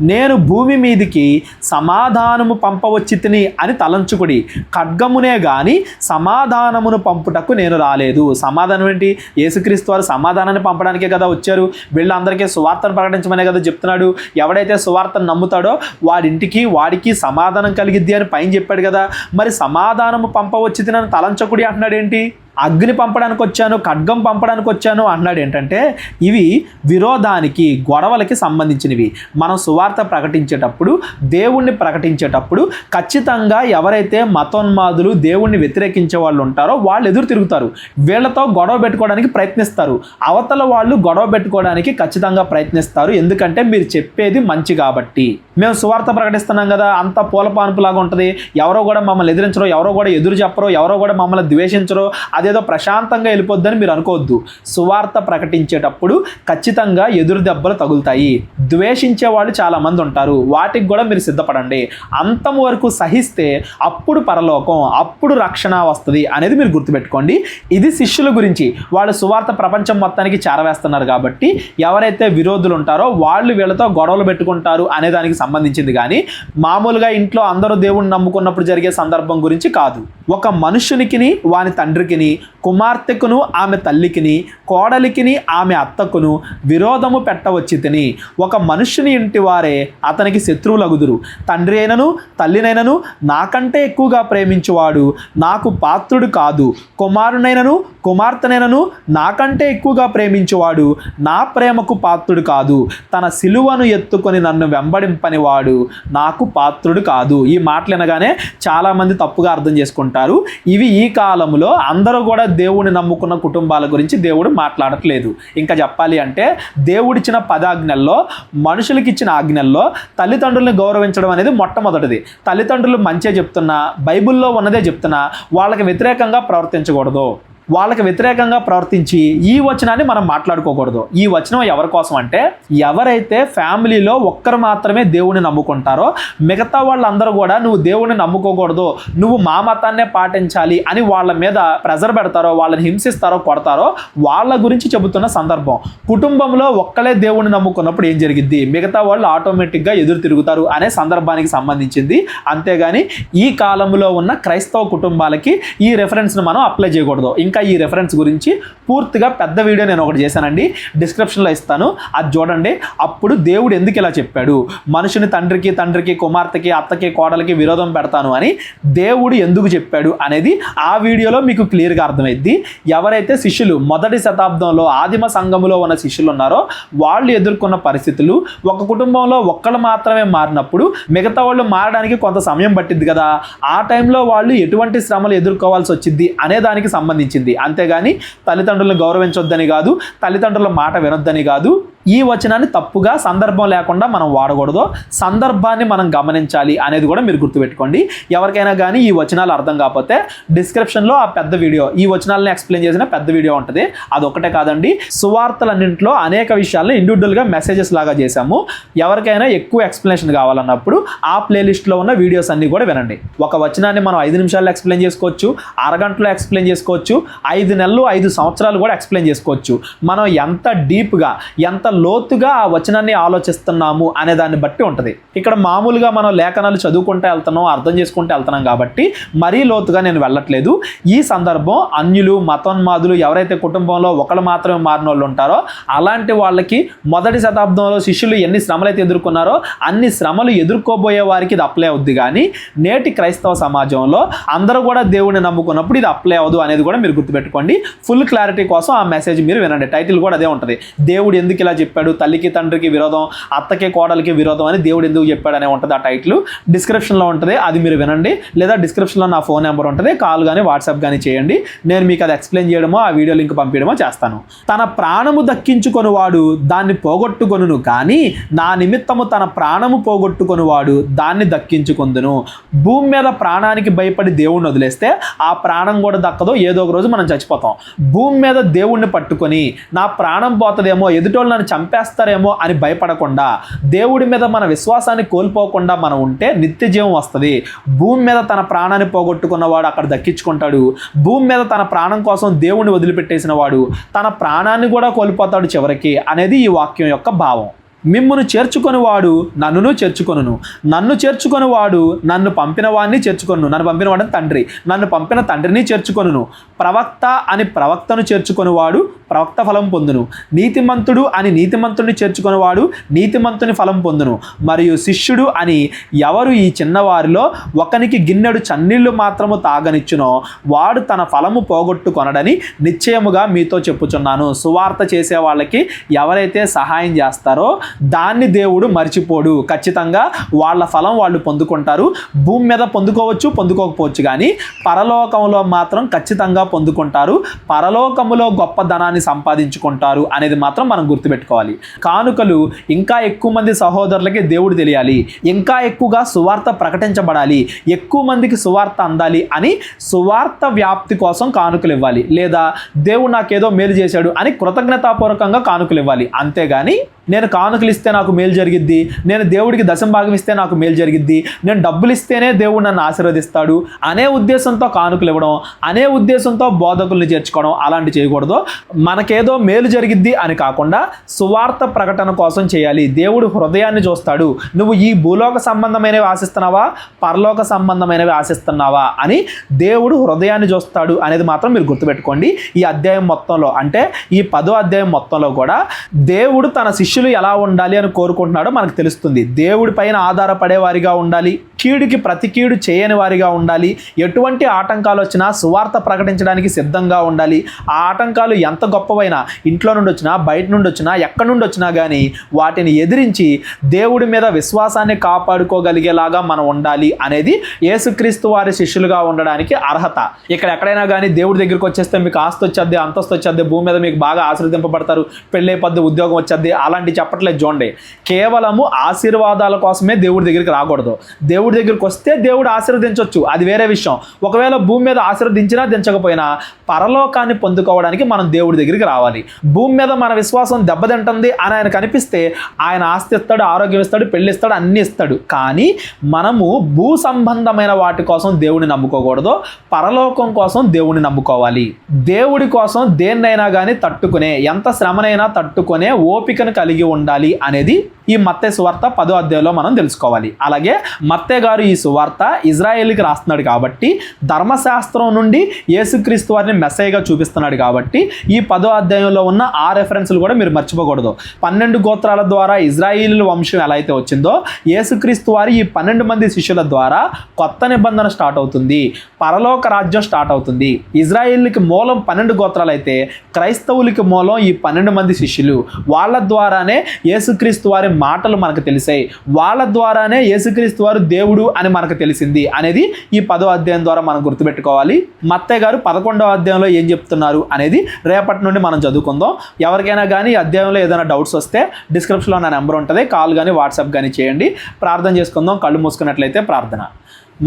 నేను భూమి మీదికి సమాధానము పంపవచ్చి తిని అని తలంచుకుడి, ఖడ్గమునే గాని సమాధానమును పంపుటకు నేను రాలేదు. సమాధానం ఏంటి? యేసుక్రీస్తు వారు సమాధానాన్ని పంపడానికే కదా వచ్చారు. వీళ్ళందరికీ సువార్తను ప్రకటించమనే కదా చెప్తున్నాడు. ఎవడైతే సువార్తను నమ్ముతాడో వాడికి సమాధానం కలిగిద్ది అని పైన చెప్పాడు కదా. మరి సమాధానము పంపవచ్చి తిని తలంచకుడి అంటున్నాడు ఏంటి? అగ్ని పంపడానికి వచ్చాను, ఖడ్గం పంపడానికి వచ్చాను అన్నాడు. ఏంటంటే ఇవి విరోధానికి, గొడవలకి సంబంధించినవి. మనం సువార్త ప్రకటించేటప్పుడు, దేవుణ్ణి ప్రకటించేటప్పుడు ఖచ్చితంగా ఎవరైతే మతోన్మాదులు, దేవుణ్ణి వ్యతిరేకించే వాళ్ళు ఉంటారో వాళ్ళు ఎదురు తిరుగుతారు. వీళ్ళతో గొడవ పెట్టుకోవడానికి ప్రయత్నిస్తారు. అవతల వాళ్ళు గొడవ పెట్టుకోవడానికి ఖచ్చితంగా ప్రయత్నిస్తారు. ఎందుకంటే మీరు చెప్పేది మంచి కాబట్టి. మేము సువార్త ప్రకటిస్తున్నాం కదా, అంత పూలపాన్పులాగా ఉంటుంది, ఎవరో కూడా మమ్మల్ని ఎదిరించరు, ఎవరో కూడా ఎదురు చెప్పరు, ఎవరో కూడా మమ్మల్ని ద్వేషించరు, అదేదో ప్రశాంతంగా వెళ్ళిపోద్దని మీరు అనుకోవద్దు. సువార్త ప్రకటించేటప్పుడు ఖచ్చితంగా ఎదురు దెబ్బలు తగులుతాయి. ద్వేషించే వాళ్ళు చాలామంది ఉంటారు, వాటికి కూడా మీరు సిద్ధపడండి. అంతం వరకు సహిస్తే అప్పుడు పరలోకం, అప్పుడు రక్షణ వస్తుంది అనేది మీరు గుర్తుపెట్టుకోండి. ఇది శిష్యుల గురించి. వాళ్ళు సువార్త ప్రపంచం మొత్తానికి చేరవేస్తున్నారు కాబట్టి ఎవరైతే విరోధులు ఉంటారో వాళ్ళు వీళ్ళతో గొడవలు పెట్టుకుంటారు అనే దానికి సంబంధించింది. కానీ మామూలుగా ఇంట్లో అందరూ దేవుణ్ణి నమ్ముకున్నప్పుడు జరిగే సందర్భం గురించి కాదు. ఒక మనుషునికిని, వాని తండ్రికిని, కుమార్తెకును ఆమె తల్లికిని, కోడలికిని ఆమె అత్తకును విరోధము పెట్టవచ్చితిని. ఒక మనుష్యుని ఇంటి వారే అతనికి శత్రువులగుదురు. తండ్రి అయినను తల్లినైనను నాకంటే ఎక్కువగా ప్రేమించువాడు నాకు పాత్రుడు కాదు. కుమారునైనను కుమార్తెనైనను నాకంటే ఎక్కువగా ప్రేమించువాడు నా ప్రేమకు పాత్రుడు కాదు. తన సిలువను ఎత్తుకొని నన్ను వెంబడింపని వాడు నాకు పాత్రుడు కాదు. ఈ మాటలు వినగానే చాలామంది తప్పుగా అర్థం చేసుకుంటారు. ఇవి ఈ కాలంలో అందరూ కూడా దేవుడిని నమ్ముకున్న కుటుంబాల గురించి దేవుడు మాట్లాడట్లేదు. ఇంకా చెప్పాలి అంటే దేవుడిచ్చిన 10 ఆజ్ఞల్లో, మనుషులకి ఇచ్చిన ఆజ్ఞల్లో తల్లిదండ్రులను గౌరవించడం అనేది మొట్టమొదటిది. తల్లిదండ్రులు మంచిగా చెప్తున్నా, బైబిల్లో ఉన్నదే చెప్తున్నా వాళ్ళకి వ్యతిరేకంగా ప్రవర్తించకూడదు. వాళ్ళకి వ్యతిరేకంగా ప్రవర్తించి ఈ వచనాన్ని మనం మాట్లాడుకోకూడదు. ఈ వచనం ఎవరి కోసం అంటే, ఎవరైతే ఫ్యామిలీలో ఒక్కరు మాత్రమే దేవుణ్ణి నమ్ముకుంటారో మిగతా వాళ్ళందరూ కూడా నువ్వు దేవుణ్ణి నమ్ముకోకూడదు, నువ్వు మా మతాన్నే పాటించాలి అని వాళ్ళ మీద ప్రెజర్ పెడతారో, వాళ్ళని హింసిస్తారో, కొడతారో వాళ్ళ గురించి చెబుతున్న సందర్భం. కుటుంబంలో ఒక్కలే దేవుణ్ణి నమ్ముకున్నప్పుడు ఏం జరిగిద్ది, మిగతా వాళ్ళు ఆటోమేటిక్గా ఎదురు తిరుగుతారు అనే సందర్భానికి సంబంధించింది. అంతేగాని ఈ కాలంలో ఉన్న క్రైస్తవ కుటుంబాలకి ఈ రెఫరెన్స్ను మనం అప్లై చేయకూడదు. ఇంకా ఈ రెఫరెన్స్ గురించి పూర్తిగా పెద్ద వీడియో నేను ఒకటి చేశానండి, డిస్క్రిప్షన్లో ఇస్తాను, అది చూడండి. అప్పుడు దేవుడు ఎందుకు ఇలా చెప్పాడు, మనుషుని తండ్రికి కుమార్తెకి అత్తకి కోడలికి విరోధం పెడతాను అని దేవుడు ఎందుకు చెప్పాడు అనేది ఆ వీడియోలో మీకు క్లియర్గా అర్థమైద్ది. ఎవరైతే శిష్యులు మొదటి శతాబ్దంలో ఆదిమ సంఘములో ఉన్న శిష్యులు ఉన్నారో వాళ్ళు ఎదుర్కొన్న పరిస్థితులు, ఒక కుటుంబంలో ఒక్కళ్ళు మాత్రమే మారినప్పుడు మిగతా వాళ్ళు మారడానికి కొంత సమయం పట్టింది కదా, ఆ టైంలో వాళ్ళు ఎటువంటి శ్రమలు ఎదుర్కోవాల్సి వచ్చింది అనే దానికి సంబంధించింది. అంతేగాని తల్లిదండ్రులను గౌరవించొద్దని కాదు, తల్లిదండ్రుల మాట వినొద్దని కాదు. ఈ వచనాన్ని తప్పుగా, సందర్భం లేకుండా మనం వాడకూడదు, సందర్భాన్ని మనం గమనించాలి అనేది కూడా మీరు గుర్తుపెట్టుకోండి. ఎవరికైనా కానీ ఈ వచనాలు అర్థం కాకపోతే డిస్క్రిప్షన్లో ఆ పెద్ద వీడియో, ఈ వచనాలను ఎక్స్ప్లెయిన్ చేసిన పెద్ద వీడియో ఉంటుంది. అదొక్కటే కాదండి, సువార్తలన్నింటిలో అనేక విషయాలను ఇండివిజువల్గా మెసేజెస్ లాగా చేశాము. ఎవరికైనా ఎక్కువ ఎక్స్ప్లెనేషన్ కావాలన్నప్పుడు ఆ ప్లేలిస్ట్లో ఉన్న వీడియోస్ అన్నీ కూడా వినండి. ఒక వచనాన్ని మనం 5 నిమిషాల్లో ఎక్స్ప్లెయిన్ చేసుకోవచ్చు, అరగంటలో ఎక్స్ప్లెయిన్ చేసుకోవచ్చు, 5 నెలలు 5 సంవత్సరాలు కూడా ఎక్స్ప్లెయిన్ చేసుకోవచ్చు. మనం ఎంత డీప్గా, ఎంత లోతుగా ఆ వచనాన్ని ఆలోచిస్తున్నాము అనే దాన్ని బట్టి ఉంటుంది. ఇక్కడ మామూలుగా మనం లేఖనాలు చదువుకుంటూ వెళ్తున్నాం, అర్థం చేసుకుంటూ వెళ్తున్నాం కాబట్టి మరీ లోతుగా నేను వెళ్ళట్లేదు. ఈ సందర్భం అన్యులు, మతోన్మాదులు, ఎవరైతే కుటుంబంలో ఒకళ్ళు మాత్రమే మారిన వాళ్ళు ఉంటారో అలాంటి వాళ్ళకి మొదటి శతాబ్దంలో శిష్యులు ఎన్ని శ్రమలు అయితే ఎదుర్కొన్నారో అన్ని శ్రమలు ఎదుర్కోబోయే వారికి ఇది అప్లై అవుద్ది. కానీ నేటి క్రైస్తవ సమాజంలో అందరూ కూడా దేవుడిని నమ్ముకున్నప్పుడు ఇది అప్లై అవ్వదు అనేది కూడా మీరు గుర్తుపెట్టుకోండి. ఫుల్ క్లారిటీ కోసం ఆ మెసేజ్ మీరు వినండి. టైటిల్ కూడా అదే ఉంటుంది, దేవుడు ఎందుకు ఇలా చెప్పాడు, తల్లికి తండ్రికి విరోధం, అత్తకి కోడలికి విరోధం అని దేవుడు ఎందుకు చెప్పాడు అనే ఉంటుంది. ఆ టైటిల్ డిస్క్రిప్షన్లో ఉంటుంది, అది మీరు వినండి. లేదా డిస్క్రిప్షన్లో నా ఫోన్ నెంబర్ ఉంటుంది, కాల్ కానీ వాట్సాప్ కానీ చేయండి, నేను మీకు అది ఎక్స్ప్లెయిన్ చేయడమో ఆ వీడియో లింక్ పంపించడమో చేస్తాను. తన ప్రాణము దక్కించుకొని వాడు దాన్ని పోగొట్టుకొనును, కానీ నా నిమిత్తము తన ప్రాణము పోగొట్టుకొని వాడు దాన్ని దక్కించుకొందును. భూమి మీద ప్రాణానికి భయపడి దేవుణ్ణి వదిలేస్తే ఆ ప్రాణం కూడా దక్కదో, ఏదో ఒక రోజు మనం చచ్చిపోతాం. భూమి మీద దేవుణ్ణి పట్టుకొని నా ప్రాణం పోతుందేమో, ఎదుటోళ్ళు నన్ను చంపేస్తారేమో అని భయపడకుండా, దేవుడి మీద మన విశ్వాసాన్ని కోల్పోకుండా మనం ఉంటే నిత్య జీవం వస్తుంది. భూమి మీద తన ప్రాణాన్ని పోగొట్టుకున్నవాడు అక్కడ దక్కించుకుంటాడు. భూమి మీద తన ప్రాణం కోసం దేవుణ్ణి వదిలిపెట్టేసిన వాడు తన ప్రాణాన్ని కూడా కోల్పోతాడు చివరికి అనేది ఈ వాక్యం యొక్క భావం. మిమ్మును చేర్చుకొని వాడు నన్నును చేర్చుకొనును, నన్ను చేర్చుకొని వాడు నన్ను పంపిన వాడిని చేర్చుకొనును, నన్ను పంపిన వాడిని తండ్రి, నన్ను పంపిన తండ్రిని చేర్చుకొనును. ప్రవక్త అని ప్రవక్తను చేర్చుకొని వాడు ప్రవక్త ఫలం పొందును, నీతిమంతుడు అని నీతిమంతుడిని చేర్చుకొని వాడు నీతిమంతుని ఫలం పొందును. మరియు శిష్యుడు అని ఎవరు ఈ చిన్నవారిలో ఒకనికి గిన్నెడు చన్నీళ్లు మాత్రము తాగనిచ్చునో వాడు తన ఫలము పోగొట్టుకొనడని నిశ్చయముగా మీతో చెప్పుచున్నాను. సువార్త చేసే వాళ్ళకి ఎవరైతే సహాయం చేస్తారో దాన్ని దేవుడు మర్చిపోడు. ఖచ్చితంగా వాళ్ళ ఫలం వాళ్ళు పొందుకుంటారు. భూమి మీద పొందుకోకపోవచ్చు, కానీ పరలోకంలో మాత్రం ఖచ్చితంగా పొందుకుంటారు. పరలోకములో గొప్ప ధనాన్ని సంపాదించుకుంటారు అనేది మాత్రం మనం గుర్తుపెట్టుకోవాలి. కానుకలు ఇంకా ఎక్కువ మంది సహోదరులకి దేవుడు తెలియాలి, ఇంకా ఎక్కువగా సువార్త ప్రకటించబడాలి, ఎక్కువ మందికి సువార్త అందాలి అని సువార్త వ్యాప్తి కోసం కానుకలు ఇవ్వాలి. లేదా దేవుడు నాకేదో మేలు చేశాడు అని కృతజ్ఞతాపూర్వకంగా కానుకలు ఇవ్వాలి. అంతేగాని నేను కానుకలు ఇస్తే నాకు మేలు జరిగిద్ది, నేను దేవుడికి దశం భాగం ఇస్తే నాకు మేలు జరిగిద్ది, నేను డబ్బులు ఇస్తేనే దేవుడు నన్ను ఆశీర్వదిస్తాడు అనే ఉద్దేశంతో కానుకలు ఇవ్వడం, అనే ఉద్దేశంతో బోధకుల్ని చేర్చుకోవడం అలాంటి చేయకూడదు. మనకేదో మేలు జరిగిద్ది అని కాకుండా సువార్త ప్రకటన కోసం చేయాలి. దేవుడు హృదయాన్ని చూస్తాడు. నువ్వు ఈ భూలోక సంబంధమైనవి ఆశిస్తున్నావా, పరలోక సంబంధమైనవి ఆశిస్తున్నావా అని దేవుడు హృదయాన్ని చూస్తాడు అనేది మాత్రం మీరు గుర్తుపెట్టుకోండి. ఈ అధ్యాయం మొత్తంలో, అంటే ఈ 10వ అధ్యాయం మొత్తంలో కూడా దేవుడు తన శిష్యులు ఎలా ఉండాలి అని కోరుకుంటున్నాడో మనకు తెలుస్తుంది. దేవుడి పైన ఆధారపడే వారిగా ఉండాలి, కీడుకి ప్రతి కీడు చేయని వారిగా ఉండాలి, ఎటువంటి ఆటంకాలు వచ్చినా సువార్త ప్రకటించడానికి సిద్ధంగా ఉండాలి. ఆ ఆటంకాలు ఎంత గొప్పవైనా, ఇంట్లో నుండి వచ్చినా, బయట నుండి వచ్చినా, ఎక్కడి నుండి వచ్చినా కానీ వాటిని ఎదిరించి దేవుడి మీద విశ్వాసాన్ని కాపాడుకోగలిగేలాగా మనం ఉండాలి అనేది యేసుక్రీస్తు వారి శిష్యులుగా ఉండడానికి అర్హత. ఇక్కడ ఎక్కడైనా కానీ దేవుడి దగ్గరికి వచ్చేస్తే మీకు ఆస్తి వచ్చేద్ది, అంతస్తు వచ్చేద్ది, భూమి మీద మీకు బాగా ఆశీర్వదింపబడతారు, పెళ్ళైపోద్ది, ఉద్యోగం వచ్చేద్ది అలాంటి చెప్పట్లేదు. చూడండి, కేవలము ఆశీర్వాదాల కోసమే దేవుడి దగ్గరికి రాకూడదు. దేవుడి దగ్గరికి వస్తే దేవుడు ఆశీర్వదించవచ్చు, అది వేరే విషయం. ఒకవేళ భూమి మీద ఆశీర్వదించినా దించకపోయినా పరలోకాన్ని పొందుకోవడానికి మనం దేవుడి దగ్గరికి రావాలి. భూమి మీద మన విశ్వాసం దెబ్బతింటుంది అని ఆయన కనిపిస్తే ఆయన ఆస్తి ఇస్తాడు, ఆరోగ్యం ఇస్తాడు, పెళ్లి ఇస్తాడు, అన్ని ఇస్తాడు. కానీ మనము భూ సంబంధమైన వాటి కోసం దేవుడిని నమ్ముకోకూడదు, పరలోకం కోసం దేవుడిని నమ్ముకోవాలి. దేవుడి కోసం దేన్నైనా కానీ తట్టుకునే, ఎంత శ్రమనైనా తట్టుకునే ఓపికను కలిగి ఉండాలి అనేది ఈ మత్తయి సువార్త 10వ అధ్యాయంలో మనం తెలుసుకోవాలి. అలాగే మత్తయి గారు ఈ సువార్త ఇజ్రాయేలుకి రాస్తున్నాడు కాబట్టి, ధర్మశాస్త్రం నుండి యేసుక్రీస్తు వారిని మెస్సయ్యగా చూపిస్తున్నాడు కాబట్టి ఈ 10వ అధ్యాయంలో ఉన్న ఆ రెఫరెన్స్లు కూడా మీరు మర్చిపోకూడదు. 12 గోత్రాల ద్వారా ఇజ్రాయేలు వంశం ఎలా అయితే వచ్చిందో, యేసుక్రీస్తు వారి ఈ 12 మంది శిష్యుల ద్వారా కొత్త నిబంధన స్టార్ట్ అవుతుంది, పరలోక రాజ్యం స్టార్ట్ అవుతుంది. ఇజ్రాయేలుకి మూలం 12 గోత్రాలు అయితే క్రైస్తవులకి మూలం ఈ 12 మంది శిష్యులు. వాళ్ళ ద్వారానే యేసుక్రీస్తు వారి మాటలు మనకు తెలిసాయి, వాళ్ళ ద్వారానే యేసుక్రీస్తు వారు దేవుడు అని మనకు తెలిసింది అనేది ఈ 10వ అధ్యాయం ద్వారా మనం గుర్తుపెట్టుకోవాలి. మత్తయి గారు 11వ అధ్యాయంలో ఏం చెప్తున్నారు అనేది రేపటి నుండి మనం చదువుకుందాం. ఎవరికైనా కానీ ఈ అధ్యాయంలో ఏదైనా డౌట్స్ వస్తే డిస్క్రిప్షన్లో నా నెంబర్ ఉంటుంది, కాల్ కానీ వాట్సాప్ కానీ చేయండి. ప్రార్థన చేసుకుందాం. కళ్ళు మూసుకున్నట్లయితే ప్రార్థన.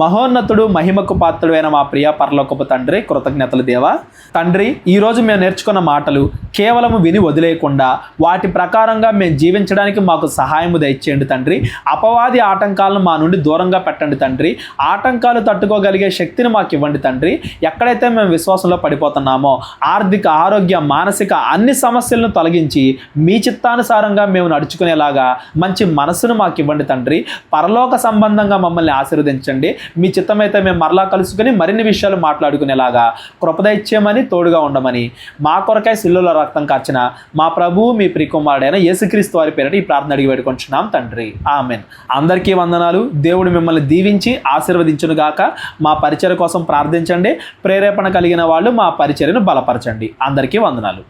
మహోన్నతుడు, మహిమకు పాత్రుడు అయిన మా ప్రియ పరలోకపు తండ్రి, కృతజ్ఞతలు దేవా. తండ్రి, ఈరోజు మేము నేర్చుకున్న మాటలు కేవలం విని వదిలేయకుండా వాటి ప్రకారంగా మేము జీవించడానికి మాకు సహాయము దయచేయండి తండ్రి. అపవాది ఆటంకాలను మా నుండి దూరంగా పెట్టండి తండ్రి. ఆటంకాలు తట్టుకోగలిగే శక్తిని మాకు ఇవ్వండి తండ్రి. ఎక్కడైతే మేము విశ్వాసంలో పడిపోతున్నామో ఆర్థిక, ఆరోగ్య, మానసిక అన్ని సమస్యలను తొలగించి మీ చిత్తానుసారంగా మేము నడుచుకునేలాగా మంచి మనసును మాకు ఇవ్వండి తండ్రి. పరలోక సంబంధంగా మమ్మల్ని ఆశీర్వదించండి. మీ చిత్తమైతే మేము మరలా కలుసుకుని మరిన్ని విషయాలు మాట్లాడుకునేలాగా కృపదైత్యమని, తోడుగా ఉండమని మా కొరకై సిలువలో రక్తం కార్చిన మా ప్రభువు, మీ ప్రియకుమారుడైన యేసుక్రీస్తు వారి పేరిట ఈ ప్రార్థన అడిగి వేడుకుంటున్నాం తండ్రి. ఆమెన్. అందరికీ వందనాలు. దేవుడు మిమ్మల్ని దీవించి ఆశీర్వదించును గాక. మా పరిచర్య కోసం ప్రార్థించండి. ప్రేరేపణ కలిగిన వాళ్ళు మా పరిచర్యను బలపరచండి. అందరికీ వందనాలు.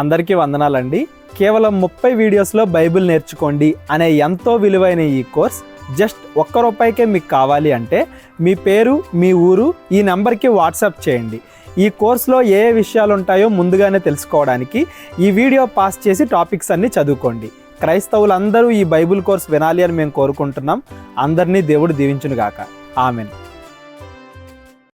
అందరికీ వందనాలండి. కేవలం 30 వీడియోస్లో బైబిల్ నేర్చుకోండి అనే ఎంతో విలువైన ఈ కోర్స్ జస్ట్ ₹1 మీకు కావాలి అంటే మీ పేరు, మీ ఊరు ఈ నెంబర్కి వాట్సాప్ చేయండి. ఈ కోర్సులో ఏ విషయాలు ఉంటాయో ముందుగానే తెలుసుకోవడానికి ఈ వీడియో పాస్ చేసి టాపిక్స్ అన్నీ చదువుకోండి. క్రైస్తవులందరూ ఈ బైబిల్ కోర్స్ వినాలి అని మేము కోరుకుంటున్నాం. అందరినీ దేవుడు దీవించును గాక. ఆమెన్.